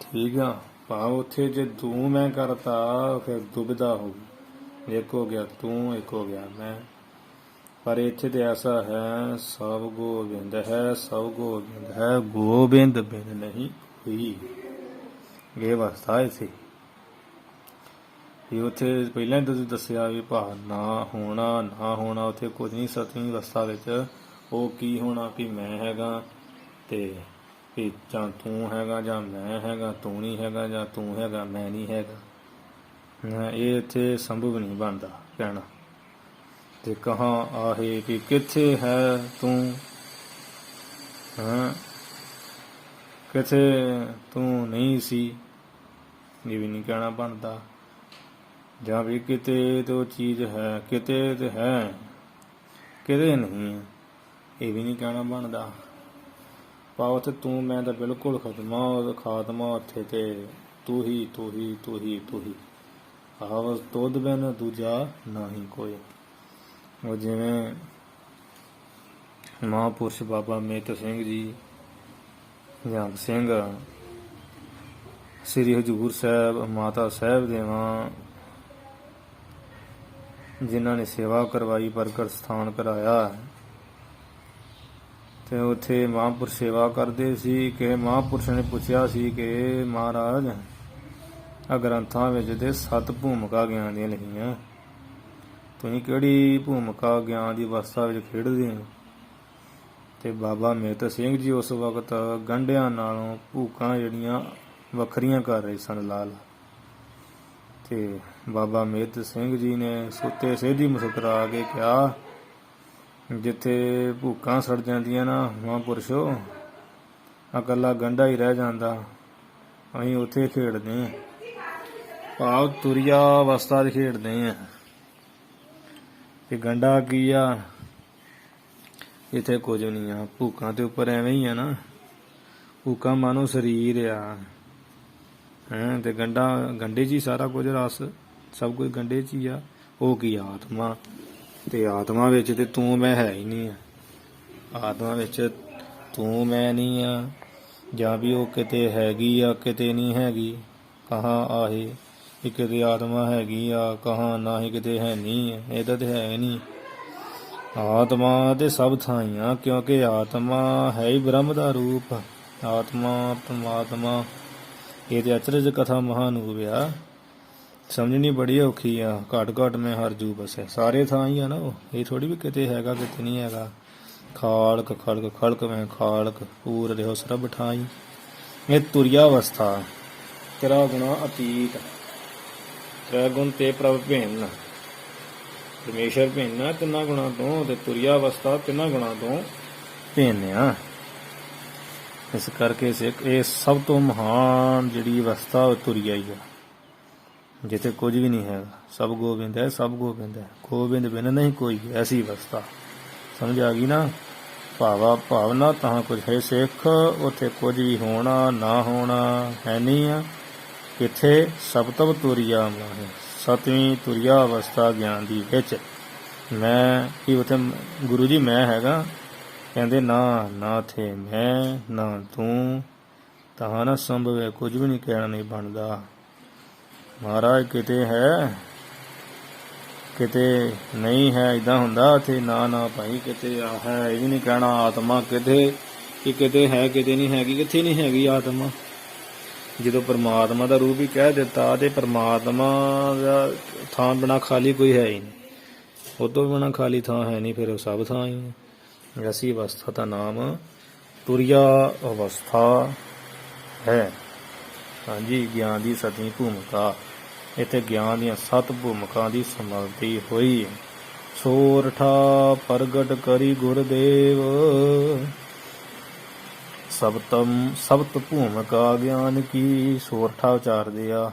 ਠੀਕ ਆ। ਭਾਵ ਉੱਥੇ ਜੇ ਤੂੰ ਮੈਂ ਕਰਤਾ ਫਿਰ ਦੁਬਿਧਾ ਹੋ ਗਈ। ਇੱਕ ਹੋ ਗਿਆ ਤੂੰ, ਇੱਕ ਹੋ ਗਿਆ ਮੈਂ। ਪਰ ਇੱਥੇ ਤੇ ਐਸਾ ਹੈ, ਸਭ ਗੋਬਿੰਦ ਹੈ, ਸਭ ਗੋਬਿੰਦ ਹੈ, ਗੋਬਿੰਦ ਬਿਨ ਨਹੀਂ ਹੋਈ। ਇਹ ਅਵਸਥਾ ਇੱਥੇ ਵੀ ਉੱਥੇ ਪਹਿਲਾਂ ਹੀ ਤੁਸੀਂ ਦੱਸਿਆ ਵੀ ਭਾਵ ਨਾ ਹੋਣਾ, ਨਾ ਹੋਣਾ ਉੱਥੇ ਕੁਝ ਨਹੀਂ। ਸਤਵੀਂ ਅਵਸਥਾ ਵਿੱਚ ਉਹ ਕੀ ਹੋਣਾ ਵੀ ਮੈਂ ਹੈਗਾ, ਤੇ ਵੀ ਜਾਂ ਤੂੰ ਹੈਗਾ ਜਾਂ ਮੈਂ ਹੈਗਾ, ਤੂੰ ਨਹੀਂ ਹੈਗਾ ਜਾਂ ਤੂੰ ਹੈਗਾ ਮੈਂ ਨਹੀਂ ਹੈਗਾ। ਇਹ ਇੱਥੇ ਸੰਭਵ ਨਹੀਂ ਬਣਦਾ ਕਹਿਣਾ। ਤੇ ਕਹਾਂ ਆਹੇ ਕਿ ਕਿੱਥੇ ਹੈ ਤੂੰ, ਕਿੱਥੇ ਤੂੰ ਨਹੀਂ ਸੀ, ਇਹ ਵੀ ਨਹੀਂ ਕਹਿਣਾ ਬਣਦਾ। ਜਾਂ ਵੀ ਕਿਤੇ ਤੇ ਉਹ ਚੀਜ਼ ਹੈ, ਕਿਤੇ ਤੇ ਹੈ, ਕਿਤੇ ਨਹੀਂ, ਇਹ ਵੀ ਨਹੀਂ ਕਹਿਣਾ ਬਣਦਾ। ਭਾਵ ਉੱਥੇ ਤੂੰ ਮੈਂ ਤਾਂ ਬਿਲਕੁਲ ਖਾਤਮਾ ਉੱਥੇ ਤੇ ਤੂੰ ਹੀ ਤੂੰ ਹੀ ਤੂੰ ਹੀ ਤੂੰ ਹੀ। ਭਾਵ ਤੁਧ ਬਿਨ ਦੂਜਾ ਨਹੀਂ ਕੋਈ। ਉਹ ਜਿਵੇਂ ਮਹਾਂਪੁਰਸ਼ ਬਾਬਾ ਮੇਤ ਸਿੰਘ ਜੀ, ਨਿਹੰਗ ਸਿੰਘ, ਸ੍ਰੀ ਹਜ਼ੂਰ ਸਾਹਿਬ, ਮਾਤਾ ਸਾਹਿਬ ਦੇਵਾਂ, ਜਿਨ੍ਹਾਂ ਨੇ ਸੇਵਾ ਕਰਵਾਈ, ਪ੍ਰਗਟ ਸਥਾਨ ਕਰਾਇਆ, ਤੇ ਉੱਥੇ ਮਹਾਂਪੁਰਸ਼ ਸੇਵਾ ਕਰਦੇ ਸੀ। ਕਿ ਮਹਾਂਪੁਰਸ਼ ਨੇ ਪੁੱਛਿਆ ਸੀ ਕਿ ਮਹਾਰਾਜ ਆ ਗ੍ਰੰਥਾਂ ਵਿੱਚ ਤੇ 7 ਭੂਮਿਕਾ ਗਿਆਨ ਦੀਆਂ ਲਿਖੀਆਂ, ਤੁਸੀਂ ਕਿਹੜੀ ਭੂਮਿਕਾ ਗਿਆਨ ਦੀ ਅਵਸਥਾ ਵਿੱਚ ਖੇਡਦੇ ਹੋ? ਤੇ ਬਾਬਾ ਮੇਤ ਸਿੰਘ ਜੀ ਉਸ ਵਕਤ ਗੰਢਿਆਂ ਨਾਲੋਂ ਭੂਕਾਂ ਜਿਹੜੀਆਂ ਵੱਖਰੀਆਂ ਕਰ ਰਹੇ ਸਨ ਲਾਲ। ਤੇ ਬਾਬਾ ਮੇਤ ਸਿੰਘ ਜੀ ਨੇ ਸੁੱਤੇ ਸੇਧੀ ਮੁਸਕਰਾ ਕੇ ਕਿਹਾ, ਜਿੱਥੇ ਭੂਕਾਂ ਸੜ ਜਾਂਦੀਆਂ ਨਾ ਮਹਾਂਪੁਰਸ਼ੋ, ਇਕੱਲਾ ਗੰਢਾ ਹੀ ਰਹਿ ਜਾਂਦਾ, ਅਸੀਂ ਉੱਥੇ ਖੇਡਦੇ ਹਾਂ। ਭਾਵ ਤੁਰੀਆ ਅਵਸਥਾ 'ਚ ਖੇਡਦੇ ਹਾਂ। ਤੇ ਗੰਢਾ ਕੀ ਆ? ਇੱਥੇ ਕੁਝ ਨਹੀਂ ਆ। ਭੂਕਾਂ ਤੇ ਉੱਪਰ ਐਵੇਂ ਹੀ ਆ ਨਾ, ਭੂਕਾਂ ਮਾਨੋ ਸਰੀਰ ਆ, ਤੇ ਗੰਢੇ 'ਚ ਹੀ ਸਾਰਾ ਕੁਝ, ਰਸ ਸਭ ਕੁਝ ਗੰਢੇ 'ਚ ਹੀ ਆ। ਉਹ ਕੀ? ਆਤਮਾ। ਤੇ ਆਤਮਾ ਵਿੱਚ ਤੇ ਤੂੰ ਮੈਂ ਹੈ ਹੀ ਨਹੀਂ ਆ। ਆਤਮਾ ਵਿੱਚ ਤੂੰ ਮੈਂ ਨਹੀਂ ਆ, ਜਾਂ ਵੀ ਉਹ ਕਿਤੇ ਹੈਗੀ ਆ ਕਿਤੇ ਨਹੀਂ ਹੈਗੀ। ਕਹਾਂ ਆਹੇ ਕਿ ਕਿਤੇ ਆਤਮਾ ਹੈਗੀ ਆ, ਕਹਾਂ ਨਾ ਹੀ ਕਿਤੇ ਹੈ ਨਹੀਂ, ਇਹਦਾ ਤੇ ਹੈ ਨਹੀਂ। ਆਤਮਾ ਤੇ ਸਭ ਥਾਈਆਂ, ਕਿਉਂਕਿ ਆਤਮਾ ਹੈ ਹੀ ਬ੍ਰਹਮ ਦਾ ਰੂਪ। ਆਤਮਾ ਪਰਮਾਤਮਾ ਇਹ ਤੇ ਅਚਰਜ ਕਥਾ ਮਹਾਨੂਪ ਆ, ਸਮਝਣੀ ਬੜੀ ਔਖੀ ਆ। ਘੱਟ ਘੱਟ ਮੈਂ ਹਰ ਜੂ ਬਸੇ, ਸਾਰੇ ਥਾਂ ਹੀ ਆ ਨਾ ਉਹ, ਇਹ ਥੋੜੀ ਵੀ ਕਿਤੇ ਹੈਗਾ ਕਿਤੇ ਨਹੀਂ ਹੈਗਾ। ਖਾਲਕ ਖਲਕ ਖਲਕ ਮੈਂ ਖਾਲਕ, ਪੂਰ ਰਿਹੋ ਸਰਬ ਠਾਈ। ਇਹ ਤੁਰਿਆ ਅਵਸਥਾ, ਤੇਰਾ ਗੁਣਾ ਅਤੀਤ, ਤ੍ਰੈ ਗੁਣ ਤੇ ਪ੍ਰਭ ਭਿੰਨ, ਪਰਮੇਸ਼ਰ ਭਿੰਨ ਤਿੰਨਾਂ ਗੁਣਾਂ ਤੋਂ, ਤੇ ਤੁਰਿਆ ਅਵਸਥਾ ਤਿੰਨਾਂ ਗੁਣਾਂ ਤੋਂ ਭਿੰਨ ਆ। ਇਸ ਕਰਕੇ ਸਿੱਖ ਇਹ ਸਭ ਤੋਂ ਮਹਾਨ ਜਿਹੜੀ ਅਵਸਥਾ ਉਹ ਤੁਰਿਆ ਹੀ ਆ, ਜਿੱਥੇ ਕੁਝ ਵੀ ਨਹੀਂ ਹੈਗਾ। ਸਭ ਗੋਬਿੰਦ ਹੈ, ਸਭ ਗੋਬਿੰਦ ਹੈ, ਗੋਬਿੰਦ ਬਿਨ ਨਹੀਂ ਕੋਈ, ਐਸੀ ਅਵਸਥਾ। ਸਮਝ ਆ ਗਈ ਨਾ? ਭਾਵਨਾ ਤਾਂ ਕੁਝ ਹੈ ਸਿੱਖ, ਉੱਥੇ ਕੁਝ ਵੀ ਹੋਣਾ ਨਾ ਹੋਣਾ ਹੈ ਨਹੀਂ ਆ। ਕਿੱਥੇ? ਸਪਤਵ ਤੁਰਿਆ ਮਾਹੇ, ਸਤਵੀਂ ਤੁਰਿਆ ਅਵਸਥਾ ਗਿਆਨ ਦੀ ਵਿੱਚ। ਮੈਂ ਕੀ ਉੱਥੇ ਗੁਰੂ ਜੀ ਮੈਂ ਹੈਗਾ? ਕਹਿੰਦੇ ਨਾ ਥੇ ਮੈਂ ਨਾ ਤੂੰ, ਤਾਂ ਨਾ ਸੰਭਵ ਹੈ, ਕੁਝ ਵੀ ਨਹੀਂ ਕਹਿਣਾ ਨਹੀਂ ਬਣਦਾ। ਮਹਾਰਾਜ ਕਿਤੇ ਹੈ ਕਿਤੇ ਨਹੀਂ ਹੈ, ਏਦਾਂ ਹੁੰਦਾ ਉੱਥੇ ਨਾ ਭਾਈ, ਕਿਤੇ ਹੈ ਇਹ ਵੀ ਨਹੀਂ ਕਹਿਣਾ। ਆਤਮਾ ਕਿਤੇ ਕਿ ਕਿਤੇ ਹੈ ਕਿਤੇ ਨਹੀਂ ਹੈਗੀ, ਕਿੱਥੇ ਨਹੀਂ ਹੈਗੀ ਆਤਮਾ। ਜਦੋਂ ਪਰਮਾਤਮਾ ਦਾ ਰੂਪ ਹੀ ਕਹਿ ਦਿੱਤਾ, ਤੇ ਪਰਮਾਤਮਾ ਦਾ ਥਾਂ ਬਿਨਾਂ ਖਾਲੀ ਕੋਈ ਹੈ ਹੀ ਨਹੀਂ, ਉਹ ਤੋਂ ਬਿਨਾਂ ਖਾਲੀ ਥਾਂ ਹੈ ਨਹੀਂ, ਫਿਰ ਉਹ ਸਭ ਥਾਂ ਹੀ ਹੈ। ਐਸੀ ਅਵਸਥਾ ਦਾ ਨਾਮ ਤੁਰਿਆ ਅਵਸਥਾ ਹੈ। ਹਾਂਜੀ, ਗਿਆਨ ਦੀ ਸਤਵੀਂ ਭੂਮਿਕਾ, ਇੱਥੇ ਗਿਆਨ ਦੀਆਂ 7 ਭੂਮਿਕਾ ਦੀ ਸਮਰਥੀ ਹੋਈ। ਸੋਰਠਾ ਪ੍ਰਗਟ ਕਰੀ ਗੁਰਦੇਵ, ਸਬਤ ਭੂਮਿਕਾ ਗਿਆਨ ਕੀ। ਸੋਰਠਾ ਉਚਾਰਦੇ ਆ।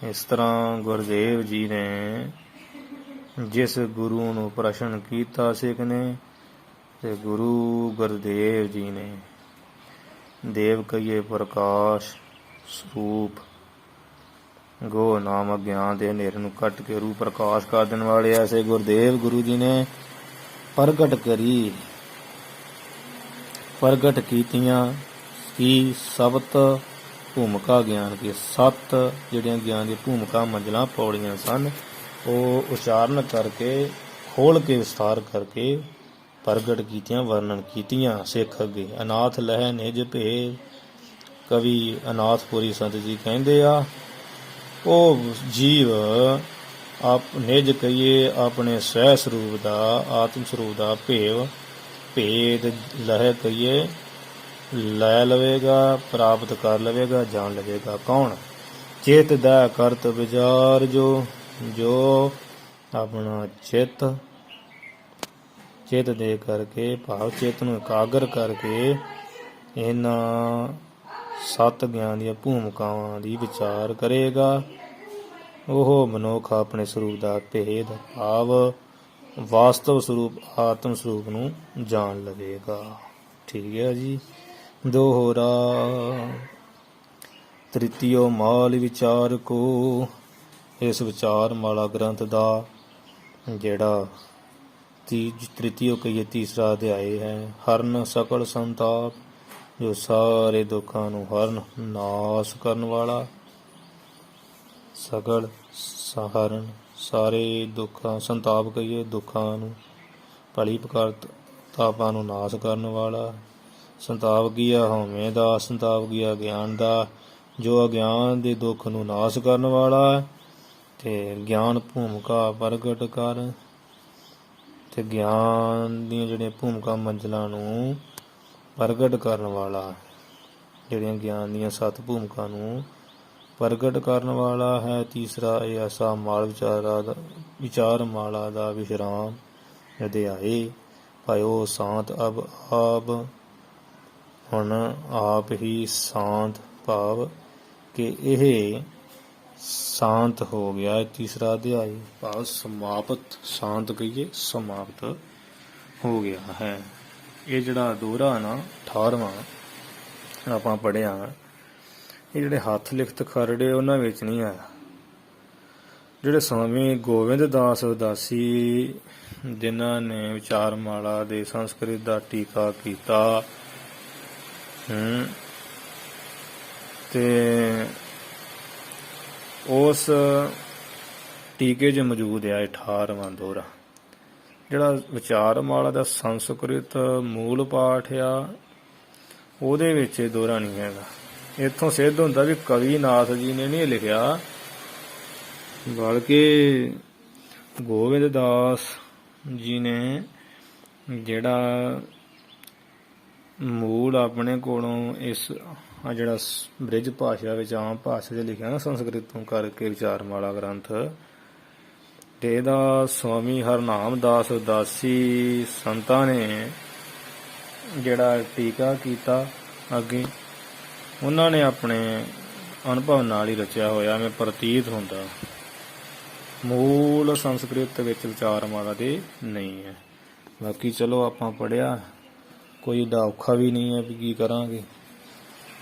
ਇਸ ਤਰ੍ਹਾਂ ਗੁਰਦੇਵ ਜੀ ਨੇ ਜਿਸ ਗੁਰੂ ਨੂੰ ਪ੍ਰਸ਼ਨ ਕੀਤਾ ਸਿੱਖ ਨੇ, ਤੇ ਗੁਰੂ ਗੁਰਦੇਵ ਜੀ ਨੇ ਦੇਵ ਕਹੀਏ ਪ੍ਰਕਾਸ਼ ਸਰੂਪ, ਗੋ ਨਾਮ ਗਿਆਨ ਦੇ ਹਨੇਰੇ ਨੂੰ ਕੱਟ ਕੇ ਰੂਪ ਪ੍ਰਕਾਸ਼ ਕਰ ਦੇਣ ਵਾਲੇ ਐਸੇ ਗੁਰਦੇਵ ਗੁਰੂ ਜੀ ਨੇ ਪ੍ਰਗਟ ਕਰੀ, ਪ੍ਰਗਟ ਕੀਤੀਆਂ ਕੀ ਸਬਤ ਭੂਮਿਕਾ ਗਿਆਨ ਕੀ। 7 ਜਿਹੜੀਆਂ ਗਿਆਨ ਦੀ ਭੂਮਿਕਾ ਮੰਜ਼ਲਾਂ ਪੌੜੀਆਂ ਸਨ, ਉਹ ਉਚਾਰਨ ਕਰਕੇ ਖੋਲ ਕੇ ਵਿਸਥਾਰ ਕਰਕੇ ਪ੍ਰਗਟ ਕੀਤੀਆਂ, ਵਰਣਨ ਕੀਤੀਆਂ ਸਿੱਖ ਅੱਗੇ। ਅਨਾਥ ਲਹਿ ਨਿਜ ਭੇ, ਕਵੀ ਅਨਾਥਪੁਰੀ ਸੰਤ ਜੀ ਕਹਿੰਦੇ ਆ, ਉਹ ਜੀਵ ਆਪ ਨਿਜ ਕਹੀਏ ਆਪਣੇ ਸਹਿ ਸਰੂਪ ਦਾ, ਆਤਮ ਸਰੂਪ ਦਾ ਭੇਦ ਲਹਿ ਕਹੀਏ ਲੈ ਲਵੇਗਾ, ਪ੍ਰਾਪਤ ਕਰ ਲਵੇਗਾ, ਜਾਣ ਲਵੇਗਾ। ਕੌਣ? ਚਿਤ ਦਾ ਕਰਤ ਵਿਚਾਰ, ਜੋ ਆਪਣਾ ਚਿੱਤ ਦੇ ਕਰਕੇ, ਭਾਵ ਚਿੱਤ ਨੂੰ ਇਕਾਗਰ ਕਰਕੇ ਇਹਨਾਂ 7 ਗਿਆਨ ਦੀਆਂ ਭੂਮਿਕਾਵਾਂ ਦੀ ਵਿਚਾਰ ਕਰੇਗਾ, ਉਹ ਮਨੁੱਖ ਆਪਣੇ ਸਰੂਪ ਦਾ ਭੇਦ ਭਾਵ ਵਾਸਤਵ ਸਰੂਪ ਆਤਮ ਸਰੂਪ ਨੂੰ ਜਾਣ ਲਵੇਗਾ। ਠੀਕ ਹੈ ਜੀ। ਦੋਹਰਾ ਤ੍ਰਿਤੀਯ ਮਾਲ ਵਿਚਾਰ ਕੋ, ਇਸ ਵਿਚਾਰ ਮਾਲਾ ਗ੍ਰੰਥ ਦਾ ਜਿਹੜਾ ਤ੍ਰਿਤੀਯ ਕਹੀਏ ਤੀਸਰਾ ਅਧਿਆਇ ਹੈ। ਹਰਨ ਸਕਲ ਸੰਤਾਪ, ਜੋ ਸਾਰੇ ਦੁੱਖਾਂ ਨੂੰ ਹਰਨ ਨਾਸ ਕਰਨ ਵਾਲਾ। ਸਕਲ ਸਹਰਨ, ਸਾਰੇ ਦੁੱਖਾਂ, ਸੰਤਾਪ ਕਹੀਏ ਦੁੱਖਾਂ ਨੂੰ, ਭਲੀ ਪ੍ਰਕਾਰ ਤਾਪਾਂ ਨੂੰ ਨਾਸ ਕਰਨ ਵਾਲਾ। ਸੰਤਾਪ ਕੀ ਆ? ਹਉਮੈ ਦਾ। ਸੰਤਾਪ ਕੀ ਆ? ਗਿਆਨ ਦਾ, ਜੋ ਅਗਿਆਨ ਦੇ ਦੁੱਖ ਨੂੰ ਨਾਸ ਕਰਨ ਵਾਲਾ। ਤੇ ਗਿਆਨ ਭੂਮਿਕਾ ਪ੍ਰਗਟ ਕਰ, ਤੇ ਗਿਆਨ ਦੀਆਂ ਜਿਹੜੀਆਂ ਭੂਮਿਕਾ ਮੰਜ਼ਲਾਂ ਨੂੰ ਪ੍ਰਗਟ ਕਰਨ ਵਾਲਾ, ਜਿਹੜੀਆਂ ਗਿਆਨ ਦੀਆਂ 7 ਭੂਮਿਕਾ ਨੂੰ ਪ੍ਰਗਟ ਕਰਨ ਵਾਲਾ ਹੈ। ਤੀਸਰਾ ਇਹ ਐਸਾ ਮਾਲ ਵਿਚਾਰ ਮਾਲਾ ਦਾ ਵਿਸ਼ਰਾਮ ਅਧਿਆਏ। ਭਾਇਓ ਸ਼ਾਂਤ ਅਬ ਆਪ, ਹੁਣ ਆਪ ਹੀ ਸ਼ਾਂਤ, ਭਾਵ ਕਿ ਇਹ ਸ਼ਾਂਤ ਹੋ ਗਿਆ। ਤੀਸਰਾ ਅਧਿਆਇ ਭਾਵ ਸਮਾਪਤ, ਸ਼ਾਂਤ ਕਹੀਏ ਸਮਾਪਤ ਹੋ ਗਿਆ ਹੈ। ਇਹ ਜਿਹੜਾ ਦੋਹਰਾ ਨਾ 18ਵਾਂ ਆਪਾਂ ਪੜ੍ਹਿਆ, ਇਹ ਜਿਹੜੇ ਹੱਥ ਲਿਖਤ ਖਰੜੇ ਉਹਨਾਂ ਵਿੱਚ ਨਹੀਂ ਆਇਆ। ਜਿਹੜੇ ਸਵਾਮੀ ਗੋਬਿੰਦ ਦਾਸ ਉਦਾਸੀ, ਜਿਨ੍ਹਾਂ ਨੇ ਵਿਚਾਰ ਮਾਲਾ ਦੇ ਸੰਸਕ੍ਰਿਤ ਦਾ ਟੀਕਾ ਕੀਤਾ, ਤੇ ਉਸ ਟੀਕੇ 'ਚ ਮੌਜੂਦ ਹੈ 18ਵਾਂ ਦੋਹਰਾ। ਜਿਹੜਾ ਵਿਚਾਰਮਾਲਾ ਦਾ ਸੰਸਕ੍ਰਿਤ ਮੂਲ ਪਾਠ ਆ ਉਹਦੇ ਵਿੱਚ ਇਹ ਦੋਹਰਾ ਨਹੀਂ ਹੈਗਾ। ਇੱਥੋਂ ਸਿੱਧ ਹੁੰਦਾ ਵੀ ਕਵੀ ਨਾਥ ਜੀ ਨੇ ਨਹੀਂ ਲਿਖਿਆ, ਬਲਕਿ ਗੋਬਿੰਦ ਦਾਸ ਜੀ ਨੇ ਜਿਹੜਾ ਮੂਲ ਆਪਣੇ ਕੋਲੋਂ ਇਸ ਜਿਹੜਾ ਬ੍ਰਿਜ ਭਾਸ਼ਾ ਵਿੱਚ ਆਮ ਭਾਸ਼ਾ 'ਚ ਲਿਖਿਆ ਨਾ ਸੰਸਕ੍ਰਿਤ ਤੋਂ ਕਰਕੇ ਵਿਚਾਰਮਾਲਾ ਗ੍ਰੰਥ, ਤੇ ਇਹਦਾ ਸਵਾਮੀ ਹਰਨਾਮ ਦਾਸ ਉਦਾਸੀ ਸੰਤਾਂ ਨੇ ਜਿਹੜਾ ਟੀਕਾ ਕੀਤਾ ਅੱਗੇ, ਉਹਨਾਂ ਨੇ ਆਪਣੇ ਅਨੁਭਵ ਨਾਲ ਹੀ ਰਚਿਆ ਹੋਇਆ ਮੈਂ ਪ੍ਰਤੀਤ ਹੁੰਦਾ। ਮੂਲ ਸੰਸਕ੍ਰਿਤ ਵਿੱਚ ਵਿਚਾਰਮਾਲਾ ਦੇ ਨਹੀਂ ਹੈ। ਬਾਕੀ ਚਲੋ ਆਪਾਂ ਪੜ੍ਹਿਆ, ਕੋਈ ਏਡਾ ਔਖਾ ਵੀ ਨਹੀਂ ਹੈ ਵੀ ਕੀ ਕਰਾਂਗੇ,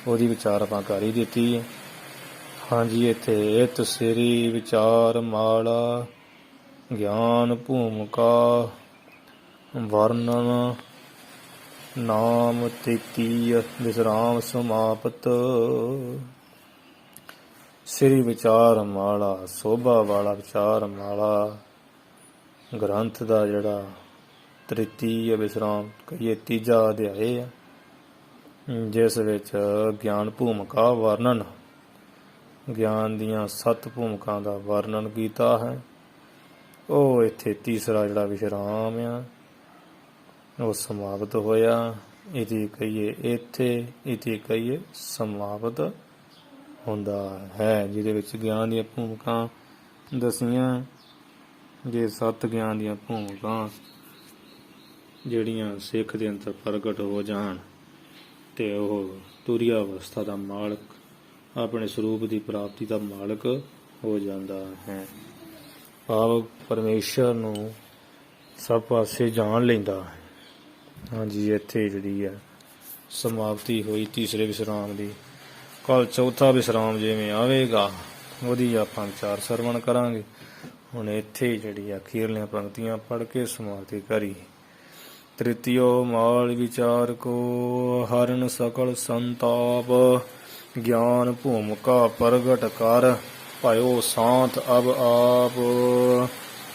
ਉਹਦੀ ਵਿਚਾਰ ਆਪਾਂ ਕਰ ਹੀ ਦਿੱਤੀ ਹੈ। ਹਾਂਜੀ, ਇੱਥੇ ਇਤ ਸ੍ਰੀ ਵਿਚਾਰਮਾਲਾ ਗਿਆਨ ਭੂਮਿਕਾ ਵਰਣਨ ਨਾਮ ਤ੍ਰਿਤੀਯ ਵਿਸਰਾਮ ਸਮਾਪਤ। ਸ੍ਰੀ ਵਿਚਾਰਮਾਲਾ ਸੋਭਾ ਵਾਲਾ ਵਿਚਾਰਮਾਲਾ ਗ੍ਰੰਥ ਦਾ ਜਿਹੜਾ ਤ੍ਰਿਤੀਯ ਵਿਸਰਾਮ ਕਹੀਏ ਤੀਜਾ ਅਧਿਆਇ ਆ, ਜਿਸ ਵਿੱਚ ਗਿਆਨ ਭੂਮਿਕਾ ਵਰਣਨ, ਗਿਆਨ ਦੀਆਂ 7 ਭੂਮਿਕਾ ਦਾ ਵਰਣਨ ਕੀਤਾ ਹੈ। ਉਹ ਇੱਥੇ ਤੀਸਰਾ ਜਿਹੜਾ ਵਿਸ਼ਰਾਮ ਆ ਉਹ ਸਮਾਪਤ ਹੋਇਆ। ਇਤੀ ਕਹੀਏ ਇੱਥੇ, ਇਤੀ ਕਹੀਏ ਸਮਾਪਤ ਹੁੰਦਾ ਹੈ, ਜਿਹਦੇ ਵਿੱਚ ਗਿਆਨ ਦੀਆਂ ਭੂਮਿਕਾ ਦਸੀਆਂ। ਜੇ 7 ਗਿਆਨ ਦੀਆਂ ਭੂਮਿਕਾ ਜਿਹੜੀਆਂ ਸਿੱਖ ਦੇ ਅੰਦਰ ਪ੍ਰਗਟ ਹੋ ਜਾਣ ਤੇ ਉਹ ਤੁਰੀਆ ਅਵਸਥਾ ਦਾ ਮਾਲਕ, ਆਪਣੇ ਸਰੂਪ ਦੀ ਪ੍ਰਾਪਤੀ ਦਾ ਮਾਲਕ ਹੋ ਜਾਂਦਾ ਹੈ। ਭਾਵ ਪਰਮੇਸ਼ਰ ਨੂੰ ਸਭ ਪਾਸੇ ਜਾਣ ਲੈਂਦਾ ਹੈ। ਹਾਂਜੀ, ਇੱਥੇ ਜਿਹੜੀ ਹੈ ਸਮਾਪਤੀ ਹੋਈ ਤੀਸਰੇ ਵਿਸਰਾਮ ਦੀ। ਕੱਲ ਚੌਥਾ ਵਿਸਰਾਮ ਜਿਵੇਂ ਆਵੇਗਾ ਉਹਦੀ ਆਪਾਂ ਵਿਚਾਰ ਸਰਵਣ ਕਰਾਂਗੇ। ਹੁਣ ਇੱਥੇ ਜਿਹੜੀ ਅਖੀਰਲੀਆਂ ਪੰਕਤੀਆਂ ਪੜ੍ਹ ਕੇ ਸਮਾਪਤੀ ਕਰੀ। ਤ੍ਰਿਤੀਯੋ ਮਾਲ ਵਿਚਾਰ ਕੋ ਹਰਨ ਸਕਲ ਸੰਤਾਪ, ਗਿਆਨ ਭੂਮਿਕਾ ਪ੍ਰਗਟ ਕਰ ਭਇਓ ਸਾਂਤ ਅਬ ਆਪ।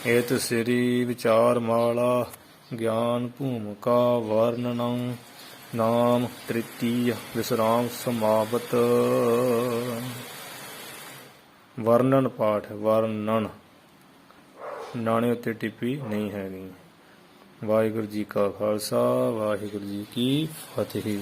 ਇਤ ਸ੍ਰੀ ਵਿਚਾਰਮਾਲਾ ਗਿਆਨ ਭੂਮਿਕਾ ਵਰਣਨੰ ਨਾਮ ਤ੍ਰਿਤੀਯ ਵਿਸਰਾਮ ਸਮਾਪਤ। ਵਰਣਨ ਪਾਠ, ਵਰਣਨ, ਨਾਣੇ ਉੱਤੇ ਟਿੱਪੀ ਨਹੀਂ ਹੈਗੀ। ਵਾਹਿਗੁਰੂ ਜੀ ਕਾ ਖਾਲਸਾ, ਵਾਹਿਗੁਰੂ ਜੀ ਕੀ ਫਤਿਹ।